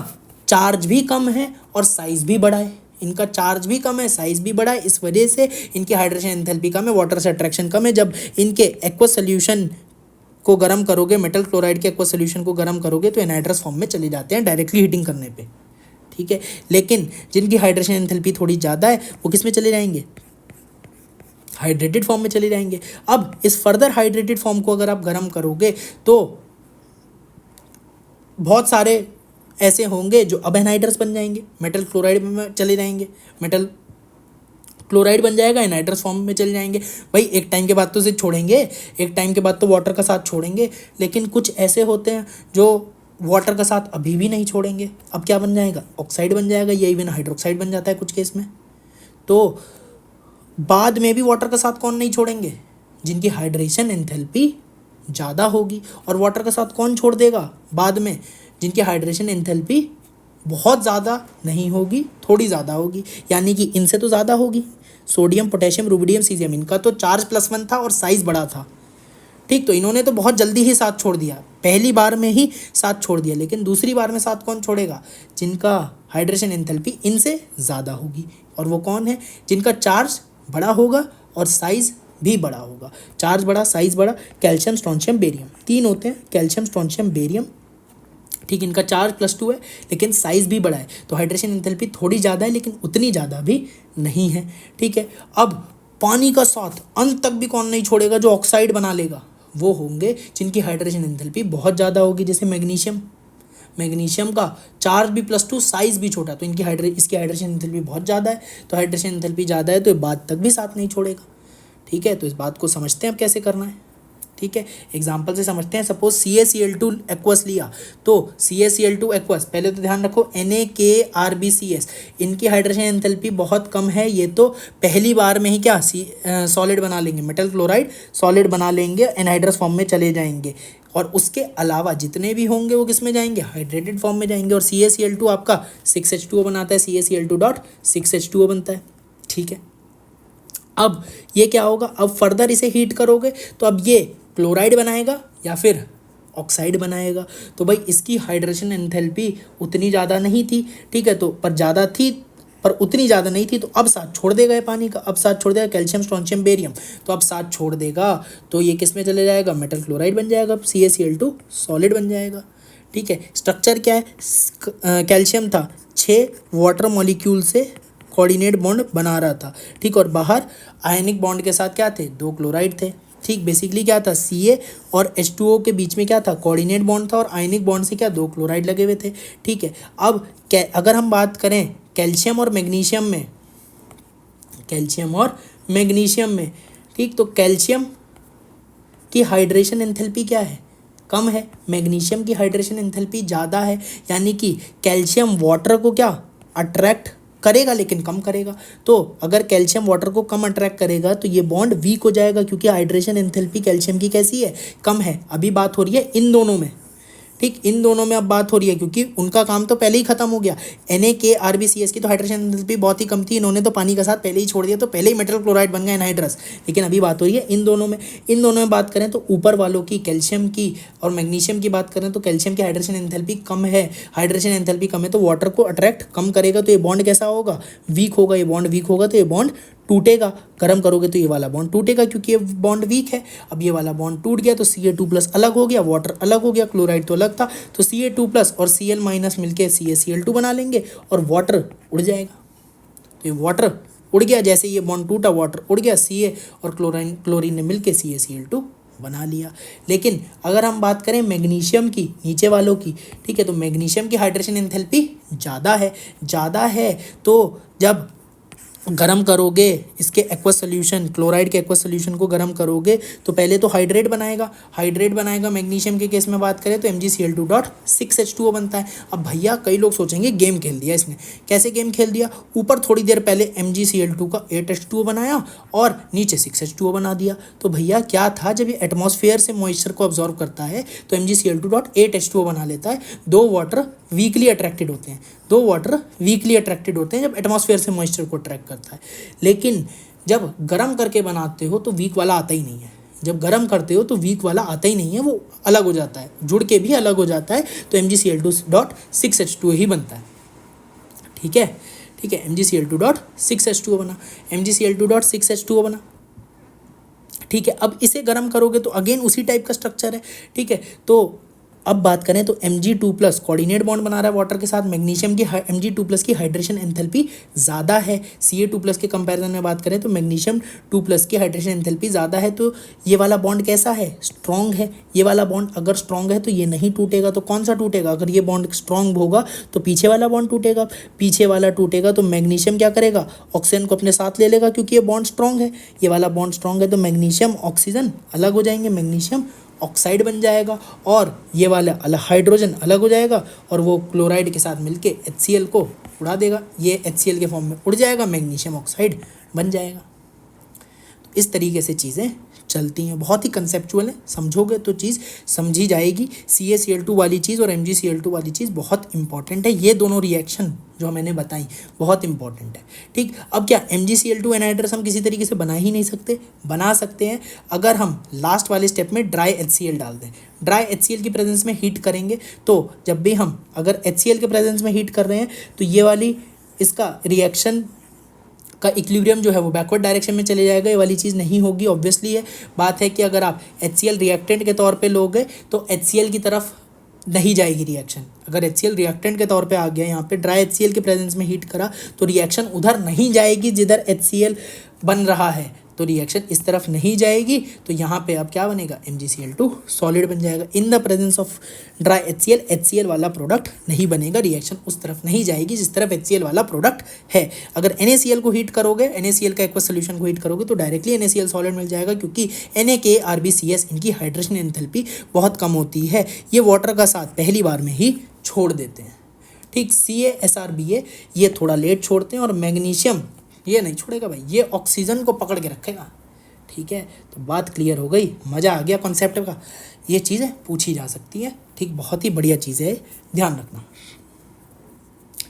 चार्ज भी कम है और साइज भी बड़ा है, इनका चार्ज भी कम है, साइज भी बड़ा है, इस वजह से इनकी हाइड्रेशन एंथैल्पी कम है, वाटर से अट्रैक्शन कम है। जब इनके एक्वस सोल्यूशन को गर्म करोगे, मेटल क्लोराइड के एक्वस सोल्यूशन को गर्म करोगे तो एनहाइड्रस फॉर्म में चले जाते हैं डायरेक्टली हीटिंग करने पे। ठीक है। लेकिन जिनकी हाइड्रेशन एंथैल्पी थोड़ी ज़्यादा है वो किस में चले जाएंगे, हाइड्रेटेड फॉर्म में चले जाएंगे। अब इस फर्दर हाइड्रेटेड फॉर्म को अगर आप गर्म करोगे तो बहुत सारे ऐसे होंगे जो अब एनहाइड्रस बन जाएंगे, मेटल क्लोराइड में चले जाएंगे, मेटल क्लोराइड बन जाएगा, एनहाइड्रस फॉर्म में चले जाएंगे। भाई एक टाइम के बाद तो इसे छोड़ेंगे, एक टाइम के बाद तो वाटर का साथ छोड़ेंगे, लेकिन कुछ ऐसे होते हैं जो वाटर का साथ अभी भी नहीं छोड़ेंगे। अब क्या बन जाएगा, ऑक्साइड बन जाएगा, या इवन हाइड्रोक्साइड बन जाता है कुछ केस में। तो बाद में भी वाटर का साथ कौन नहीं छोड़ेंगे, जिनकी हाइड्रेशन एंथैल्पी ज़्यादा होगी। और वाटर का साथ कौन छोड़ देगा बाद में, जिनकी हाइड्रेशन एंथैल्पी बहुत ज़्यादा नहीं होगी, थोड़ी ज़्यादा होगी, यानी कि इनसे तो ज़्यादा होगी। सोडियम, पोटेशियम, रुबिडियम, सीजियम, इनका तो चार्ज +1 था और साइज़ बड़ा था। ठीक, तो इन्होंने तो बहुत जल्दी ही साथ छोड़ दिया, पहली बार में ही साथ छोड़ दिया। लेकिन दूसरी बार में साथ कौन छोड़ेगा, जिनका हाइड्रेशन एंथैल्पी इनसे ज़्यादा होगी। और वो कौन है, जिनका चार्ज बड़ा होगा और साइज़ भी बड़ा होगा। चार्ज बड़ा, साइज़ बड़ा, कैल्शियम, स्ट्रोंशियम, बेरियम, 3 होते हैं, कैल्शियम, स्ट्रोंशियम, बेरियम। ठीक, इनका चार्ज +2 है लेकिन साइज़ भी बड़ा है, तो हाइड्रेशन एंथैल्पी थोड़ी ज़्यादा है लेकिन उतनी ज़्यादा भी नहीं है। ठीक है। अब पानी का साथ अंत तक भी कौन नहीं छोड़ेगा, जो ऑक्साइड बना लेगा, वो होंगे जिनकी हाइड्रेशन एंथैल्पी बहुत ज़्यादा होगी। जैसे मैग्नीशियम, मैग्नीशियम का चार्ज भी +2, साइज़ भी छोटा, तो इसकी हाइड्रेशन एंथैल्पी बहुत ज़्यादा है। तो हाइड्रेशन एंथैल्पी ज़्यादा है तो ये बाद तक भी साथ नहीं छोड़ेगा। ठीक है। तो इस बात को समझते हैं अब कैसे करना है। ठीक है, एग्जाम्पल से समझते हैं। सपोज CaCl2 एक्वस लिया, तो CaCl2 एक्वस, पहले तो ध्यान रखो NaKRbCS, इनकी हाइड्रेशन एंथैल्पी बहुत कम है। ये तो पहली बार में ही क्या सॉलिड बना लेंगे, मेटल क्लोराइड सॉलिड बना लेंगे, एनहाइड्रस फॉर्म में चले जाएंगे। और उसके अलावा जितने भी होंगे वो किस में जाएंगे, हाइड्रेटेड फॉर्म में जाएंगे। और CaCl2 आपका 6H2O बनाता है, CaCl2.6H2O बनता है। ठीक है। अब ये क्या होगा, अब फर्दर इसे हीट करोगे तो अब ये क्लोराइड बनाएगा या फिर ऑक्साइड बनाएगा। तो भाई इसकी हाइड्रेशन एंथैल्पी उतनी ज़्यादा नहीं थी। ठीक है। तो पर ज़्यादा थी, पर उतनी ज़्यादा नहीं थी, तो अब साथ छोड़ देगा ये पानी का, अब साथ छोड़ देगा कैल्शियम, स्ट्रोंशियम, बेरियम, तो अब साथ छोड़ देगा तो ये किस में चले जाएगा, मेटल क्लोराइड बन जाएगा, CaCl2 सॉलिड बन जाएगा। ठीक है। स्ट्रक्चर क्या है, कैल्शियम था 6 वाटर मॉलिक्यूल से कोऑर्डिनेट बॉन्ड बना रहा था। ठीक, और बाहर आयनिक बॉन्ड के साथ क्या थे, 2 क्लोराइड थे। ठीक, बेसिकली क्या था, Ca और H2O के बीच में क्या था, कोऑर्डिनेट बॉन्ड था, और आयनिक बॉन्ड से क्या 2 क्लोराइड लगे हुए थे। ठीक है। अब अगर हम बात करें कैल्शियम और मैग्नीशियम में, कैल्शियम और मैग्नीशियम में, ठीक, तो कैल्शियम की हाइड्रेशन एंथैल्पी क्या है, कम है, मैग्नीशियम की हाइड्रेशन एंथैल्पी ज़्यादा है। यानी कि कैल्शियम वाटर को क्या अट्रैक्ट करेगा लेकिन कम करेगा। तो अगर कैल्शियम वाटर को कम अट्रैक्ट करेगा तो ये बॉन्ड वीक हो जाएगा, क्योंकि हाइड्रेशन एंथैल्पी कैल्शियम की कैसी है, कम है। अभी बात हो रही है इन दोनों में। ठीक, इन दोनों में अब बात हो रही है, क्योंकि उनका काम तो पहले ही खत्म हो गया। NaKRbCS की तो हाइड्रेशन एंथैल्पी बहुत ही कम थी, इन्होंने तो पानी का साथ पहले ही छोड़ दिया, तो पहले ही मेटल क्लोराइड बन गया एनहाइड्रस। लेकिन अभी बात हो रही है इन दोनों में। इन दोनों में बात करें तो ऊपर वालों की, कैल्शियम की और मैग्नीशियम की बात करें तो कैल्शियम की हाइड्रेशन एंथैल्पी कम है, हाइड्रेशन एंथैल्पी कम है, तो वाटर को अट्रैक्ट कम करेगा, तो ये बॉन्ड कैसा होगा, वीक होगा। ये बॉन्ड वीक होगा तो ये बॉन्ड टूटेगा, गर्म करोगे तो ये वाला बॉन्ड टूटेगा, क्योंकि ये बॉन्ड वीक है। अब ये वाला बॉन्ड टूट गया तो Ca2+ अलग हो गया, वाटर अलग हो गया, क्लोराइड तो अलग था, तो Ca2+ और Cl- मिलके CaCl2 बना लेंगे और वाटर उड़ जाएगा। तो ये वाटर उड़ गया, जैसे ये बॉन्ड टूटा वाटर उड़ गया, Ca और क्लोरीन ने मिलके CaCl2 बना लिया। लेकिन अगर हम बात करें मैग्नीशियम की, नीचे वालों की, ठीक है, तो मैग्नीशियम की हाइड्रेशन एंथैल्पी ज़्यादा है। तो जब गरम करोगे इसके एक्वस सोल्यूशन, क्लोराइड के एक्वस सोल्यूशन को गरम करोगे तो पहले तो हाइड्रेट बनाएगा। मैग्नीशियम के केस में बात करें तो MgCl2.6H2O बनता है। अब भैया कई लोग सोचेंगे गेम खेल दिया इसने, कैसे गेम खेल दिया, ऊपर थोड़ी देर पहले MgCl2 का 8H2O बनाया और नीचे 6H2O बना दिया। तो भैया क्या था, जब ये एटमॉस्फेयर से मॉइस्चर को ऑब्जॉर्व करता है तो MgCl2.8H2O बना लेता है। दो वाटर वीकली अट्रैक्टेड होते हैं जब एटमॉस्फेयर से मॉइस्चर को अट्रैक्ट करता है। लेकिन जब गर्म करके बनाते हो तो वीक वाला आता ही नहीं है, जब गर्म करते हो तो वीक वाला आता ही नहीं है, वो अलग हो जाता है, जुड़ के भी अलग हो जाता है, तो MgCl2.6H2O ही बनता है। ठीक है, ठीक है, MgCl2.6H2O बना, MgCl2.6H2O बना। ठीक है, अब इसे गर्म करोगे तो अगेन उसी टाइप का स्ट्रक्चर है। ठीक है, तो अब बात करें तो Mg2+ कोऑर्डिनेट बॉन्ड बना रहा है वाटर के साथ, मैग्नीशियम की Mg2+ की हाइड्रेशन एंथैल्पी ज़्यादा है। Ca2+ के कंपैरिजन में बात करें तो मैग्नीशियम 2+ की हाइड्रेशन एंथैल्पी ज़्यादा है, तो ये वाला बॉन्ड कैसा है, स्ट्रॉन्ग है। ये वाला बॉन्ड अगर स्ट्रॉन्ग है तो ये नहीं टूटेगा, तो कौन सा टूटेगा, अगर ये बॉन्ड स्ट्रॉन्ग होगा तो पीछे वाला बॉन्ड टूटेगा, पीछे वाला टूटेगा तो मैग्नीशियम क्या करेगा, ऑक्सीजन को अपने साथ ले लेगा, क्योंकि ये बॉन्ड स्ट्रॉन्ग है। ये वाला बॉन्ड स्ट्रॉन्ग है तो मैग्नीशियम ऑक्सीजन अलग हो जाएंगे, मैग्नीशियम ऑक्साइड बन जाएगा, और ये वाला हाइड्रोजन अलग हो जाएगा और वो क्लोराइड के साथ मिलके HCl को उड़ा देगा, ये HCl के फॉर्म में उड़ जाएगा, मैग्नीशियम ऑक्साइड बन जाएगा। तो इस तरीके से चीज़ें चलती हैं, बहुत ही कंसेप्चुअल है, समझोगे तो चीज़ समझी जाएगी। CaCl2 वाली चीज़ और MgCl2 वाली चीज़ बहुत इंपॉर्टेंट है, ये दोनों रिएक्शन जो मैंने बताई बहुत इंपॉर्टेंट है। ठीक, अब क्या MgCl2 एनहाइड्रस हम किसी तरीके से बना ही नहीं सकते, बना सकते हैं अगर हम लास्ट वाले स्टेप में ड्राई HCl डाल दें। ड्राई HCl की प्रेजेंस में हीट करेंगे, तो जब भी हम अगर HCl के प्रेजेंस में हीट कर रहे हैं तो ये वाली इसका रिएक्शन का इक्विलिब्रियम जो है वो बैकवर्ड डायरेक्शन में चले जाएगा, ये वाली चीज़ नहीं होगी। ऑब्वियसली है बात है कि अगर आप HCl रिएक्टेंट के तौर पे लोगे तो HCl की तरफ नहीं जाएगी रिएक्शन। अगर HCl रिएक्टेंट के तौर पे आ गया, यहाँ पे ड्राई HCl के प्रेजेंस में हीट करा तो रिएक्शन उधर नहीं जाएगी जिधर HCl बन रहा है, तो रिएक्शन इस तरफ नहीं जाएगी, तो यहाँ पे अब क्या बनेगा, MgCl2 सॉलिड बन जाएगा। In the presence of dry HCl वाला प्रोडक्ट नहीं बनेगा, रिएक्शन उस तरफ नहीं जाएगी जिस तरफ HCl वाला प्रोडक्ट है। अगर NaCl को हीट करोगे, NaCl का एक्वस सोल्यूशन को हीट करोगे तो डायरेक्टली NaCl सॉलिड मिल जाएगा, क्योंकि NaKRbCS इनकी हाइड्रेशन एंथैल्पी बहुत कम होती है, ये वाटर का साथ पहली बार में ही छोड़ देते हैं। ठीक, CaSrBa ये थोड़ा लेट छोड़ते हैं, और मैग्नीशियम ये नहीं छोड़ेगा भाई, ये ऑक्सीजन को पकड़ के रखेगा। ठीक है, तो बात क्लियर हो गई, मज़ा आ गया कॉन्सेप्ट का, ये चीज़ें पूछी जा सकती है। ठीक, बहुत ही बढ़िया चीज़ है, ध्यान रखना।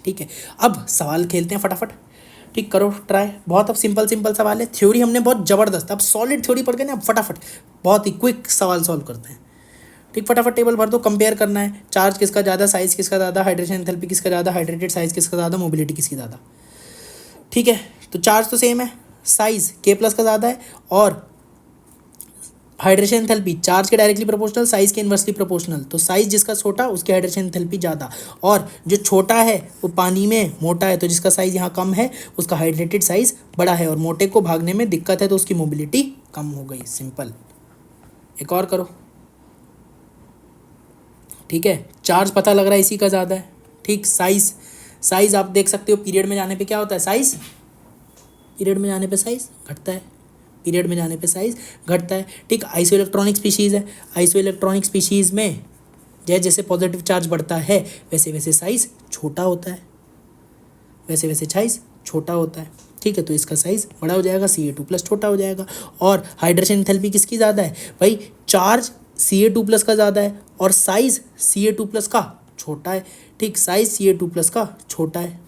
ठीक है, अब सवाल खेलते हैं फटाफट। ठीक, करो ट्राई, बहुत अब सिंपल सिंपल सवाल है, थ्योरी हमने बहुत ज़बरदस्त, अब सॉलिड थ्योरी पढ़ के ना, अब फटाफट बहुत ही क्विक सवाल सॉल्व करते हैं। ठीक, फटाफट टेबल भर दो, कंपेयर करना है, चार्ज किसका ज़्यादा, साइज़ किसका ज़्यादा, हाइड्रेशन एंथैल्पी किसका ज़्यादा, हाइड्रेटेड साइज़ किसका ज़्यादा, मोबिलिटी किसकी ज़्यादा। ठीक है, तो चार्ज तो सेम है, साइज़ K+ का ज़्यादा है, और हाइड्रेशन एंथैल्पी चार्ज के डायरेक्टली प्रोपोर्शनल, साइज़ के इन्वर्सली प्रोपोर्शनल, तो साइज़ जिसका छोटा उसकी हाइड्रेशन एंथैल्पी ज़्यादा, और जो छोटा है वो पानी में मोटा है, तो जिसका साइज़ यहाँ कम है उसका हाइड्रेटेड साइज़ बड़ा है, और मोटे को भागने में दिक्कत है तो उसकी मोबिलिटी कम हो गई, सिंपल। एक और करो। ठीक है, चार्ज पता लग रहा है इसी का ज़्यादा है। ठीक, साइज़ आप देख सकते हो, पीरियड में जाने पे क्या होता है, साइज़ पीरियड में जाने पे साइज़ घटता है, पीरियड में जाने पे साइज़ घटता है। ठीक, आइसोइलेक्ट्रॉनिक स्पीशीज़ है, आइसोइलेक्ट्रॉनिक स्पीशीज़ में जैसे जैसे पॉजिटिव चार्ज बढ़ता है वैसे वैसे साइज़ छोटा होता है, वैसे वैसे साइज़ छोटा होता है। ठीक है, तो इसका साइज़ बड़ा हो जाएगा, Ca2+ छोटा हो जाएगा। और हाइड्रेशन एंथैल्पी किसकी ज़्यादा है भाई, चार्ज Ca2+ का ज़्यादा है और साइज़ Ca2+ का छोटा है। ठीक, साइज़ Ca2+ का छोटा है।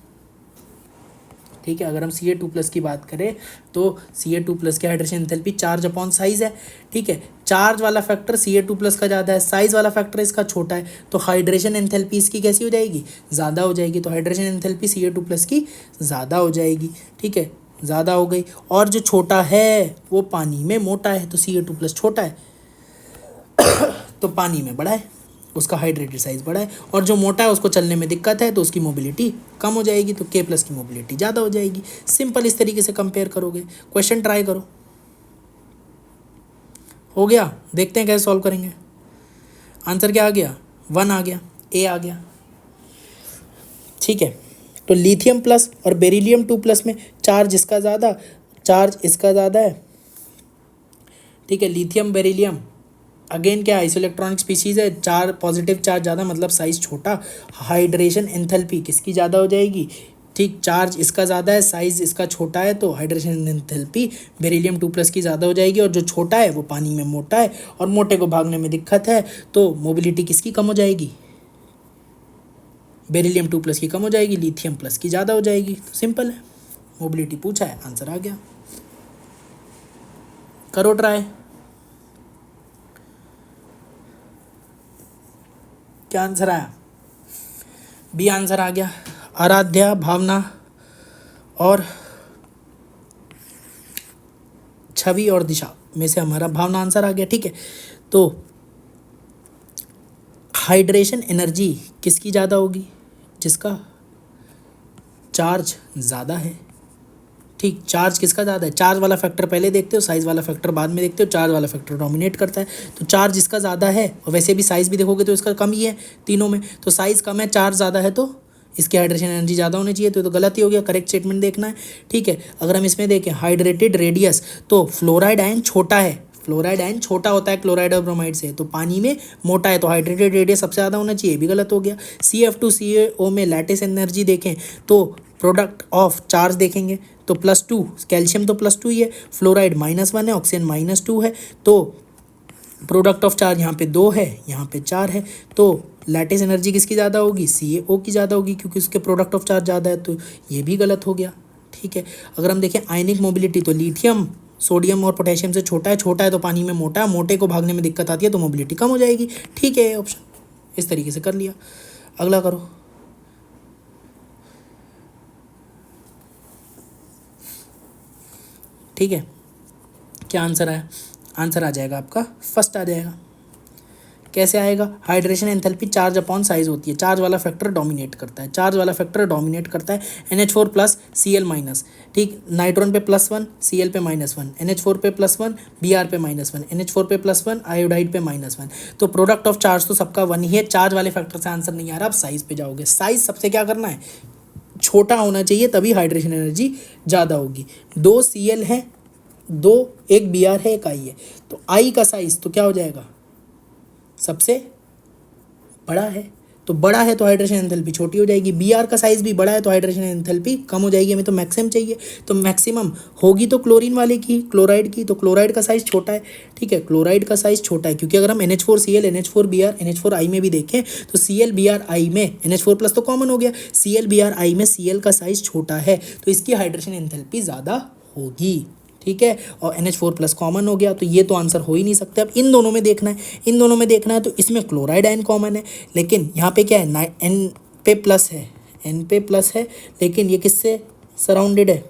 ठीक है, अगर हम Ca2+ की बात करें तो Ca2+ की hydration enthalpy charge upon size है। ठीक है, चार्ज वाला फैक्टर Ca2+ का ज़्यादा है, साइज़ वाला फैक्टर इसका छोटा है, तो हाइड्रेशन एंथैल्पी इसकी कैसी हो जाएगी, ज़्यादा हो जाएगी। तो हाइड्रेशन एंथैल्पी Ca2+ की ज़्यादा हो जाएगी। ठीक है, ज़्यादा हो गई, और जो छोटा है वो पानी में मोटा है, तो Ca2+ छोटा है तो पानी में बड़ा है, उसका हाइड्रेटेड साइज़ बड़ा है, और जो मोटा है उसको चलने में दिक्कत है तो उसकी मोबिलिटी कम हो जाएगी, तो K+ की मोबिलिटी ज़्यादा हो जाएगी। सिंपल, इस तरीके से कंपेयर करोगे। क्वेश्चन ट्राई करो। हो गया, देखते हैं कैसे सॉल्व करेंगे। आंसर क्या आ गया, 1 आ गया, A आ गया। ठीक है, तो लिथियम प्लस और बेरिलियम 2+ में चार्ज इसका ज़्यादा, चार्ज इसका ज़्यादा है। ठीक है, लिथियम बेरिलियम अगेन क्या आइसोइलेक्ट्रॉनिक स्पीशीज़ है, चार पॉजिटिव चार्ज ज़्यादा मतलब साइज़ छोटा। हाइड्रेशन एंथैल्पी किसकी ज़्यादा हो जाएगी, ठीक, चार्ज इसका ज़्यादा है, साइज़ इसका छोटा है, तो हाइड्रेशन एंथैल्पी बेरिलियम 2+ की ज़्यादा हो जाएगी, और जो छोटा है वो पानी में मोटा है और मोटे को भागने में दिक्कत है, तो मोबिलिटी किसकी कम हो जाएगी, बेरिलियम 2+ की कम हो जाएगी, लिथियम प्लस की ज़्यादा हो जाएगी। तो सिंपल है, मोबिलिटी पूछा है, आंसर आ गया। करो ट्राई। क्या आंसर आया? बी आंसर आ गया। आराध्या, भावना और छवि और दिशा में से हमारा भावना आंसर आ गया। ठीक है, तो हाइड्रेशन एनर्जी किसकी ज़्यादा होगी? जिसका चार्ज ज़्यादा है। ठीक, चार्ज किसका ज़्यादा है? चार्ज वाला फैक्टर पहले देखते हो, साइज़ वाला फैक्टर बाद में देखते हो। चार्ज वाला फैक्टर डोमिनेट करता है, तो चार्ज जिसका ज़्यादा है, और वैसे भी साइज़ भी देखोगे तो इसका कम ही है तीनों में, तो साइज़ कम है, चार्ज ज़्यादा है, तो इसकी हाइड्रेशन एनर्जी ज़्यादा होनी चाहिए। तो गलत ही हो गया, करेक्ट स्टेटमेंट देखना है। ठीक है, अगर हम इसमें देखें हाइड्रेटेड रेडियस, तो फ्लोराइड आयन छोटा है, फ्लोराइड आयन छोटा होता है क्लोराइड और ब्रोमाइड से, तो पानी में मोटा है, तो हाइड्रेटेड रेडियस सबसे ज़्यादा होना चाहिए, भी गलत हो गया। CF2CaO में लैटिस एनर्जी देखें तो प्रोडक्ट ऑफ चार्ज देखेंगे तो +2, कैल्शियम तो +2 ही है, फ्लोराइड -1 है, ऑक्सीजन -2 है, तो प्रोडक्ट ऑफ चार्ज यहाँ पे 2 है, यहाँ पे 4 है, तो लैटिस एनर्जी किसकी ज़्यादा होगी? CaO की ज़्यादा होगी, क्योंकि उसके प्रोडक्ट ऑफ चार्ज ज़्यादा है, तो ये भी गलत हो गया। ठीक है, अगर हम देखें आयनिक मोबिलिटी, तो लिथियम सोडियम और पोटेशियम से छोटा है तो पानी में मोटा है, मोटे को भागने में दिक्कत आती है, तो मोबिलिटी कम हो जाएगी। ठीक है, ऑप्शन इस तरीके से कर लिया। अगला करो। ठीक है, क्या आंसर आया? आंसर आ जाएगा आपका फर्स्ट आ जाएगा। कैसे आएगा? Hydration enthalpy charge upon size होती है, चार्ज वाला फैक्टर डोमिनेट करता है, चार्ज वाला फैक्टर डोमिनेट करता है। NH4 प्लस Cl-, ठीक, नाइट्रोन पे +1, Cl पे -1, NH4 पे +1, Br पे -1, NH4 पे +1, आयोडाइड पे -1, तो प्रोडक्ट ऑफ चार्ज तो सबका 1 ही है, चार्ज वाले फैक्टर से आंसर नहीं आ रहा। अब साइज पे जाओगे, साइज सबसे क्या करना है? छोटा होना चाहिए, तभी हाइड्रेशन एनर्जी ज़्यादा होगी। 2 Cl है, 2, एक Br है, एक I है, तो I का साइज तो क्या हो जाएगा? सबसे बड़ा है, तो बड़ा है तो हाइड्रेशन एंथैल्पी छोटी हो जाएगी। Br का साइज भी बड़ा है तो हाइड्रेशन एंथैल्पी कम हो जाएगी। हमें तो मैक्सिमम चाहिए, तो मैक्सिमम होगी तो क्लोरीन वाले की, क्लोराइड की, तो क्लोराइड का साइज छोटा है। ठीक है, क्लोराइड का साइज छोटा है, क्योंकि अगर हम NH4Cl NH4Br NH4I में भी देखें तो ClBrI में NH4 प्लस तो कॉमन हो गया, ClBrI में Cl का साइज छोटा है, तो इसकी हाइड्रेशन एंथैल्पी ज़्यादा होगी। ठीक है, और NH4 प्लस कॉमन हो गया, तो ये तो आंसर हो ही नहीं सकता। अब इन दोनों में देखना है, इन दोनों में देखना है, तो इसमें क्लोराइड आयन कॉमन है, लेकिन यहाँ पे क्या है? N पे प्लस है, N पे प्लस है, लेकिन ये किससे सराउंडेड है?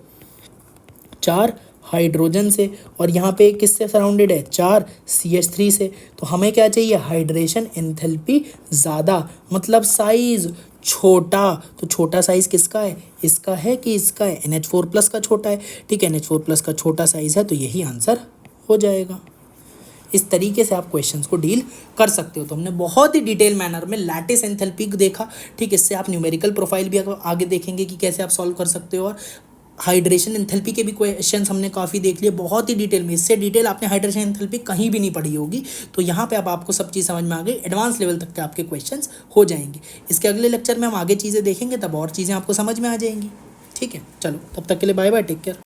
4 हाइड्रोजन से, और यहाँ पे किससे सराउंडेड है? 4 CH3 से। तो हमें क्या चाहिए? हाइड्रेशन एंथैल्पी ज़्यादा, मतलब साइज छोटा। तो छोटा साइज़ किसका है? इसका है कि इसका है? NH4 प्लस का छोटा है। ठीक है, NH4 प्लस का छोटा साइज़ है, तो यही आंसर हो जाएगा। इस तरीके से आप क्वेश्चंस को डील कर सकते हो। तो हमने बहुत ही डिटेल मैनर में लैटिस एंथैल्पी को देखा। ठीक, इससे आप न्यूमेरिकल प्रोफाइल भी आगे देखेंगे कि कैसे आप सॉल्व कर सकते हो, और हाइड्रेशन एंथैल्पी के भी क्वेश्चंस हमने काफ़ी देख लिए बहुत ही डिटेल में। इससे डिटेल आपने हाइड्रेशन एंथैल्पी कहीं भी नहीं पढ़ी होगी, तो यहाँ पे अब आपको सब चीज़ समझ में आ गई, एडवांस लेवल तक के आपके क्वेश्चंस हो जाएंगे। इसके अगले लेक्चर में हम आगे चीज़ें देखेंगे, तब और चीज़ें आपको समझ में आ जाएंगी। ठीक है, चलो तब तक के लिए बाय बाय, टेक केयर।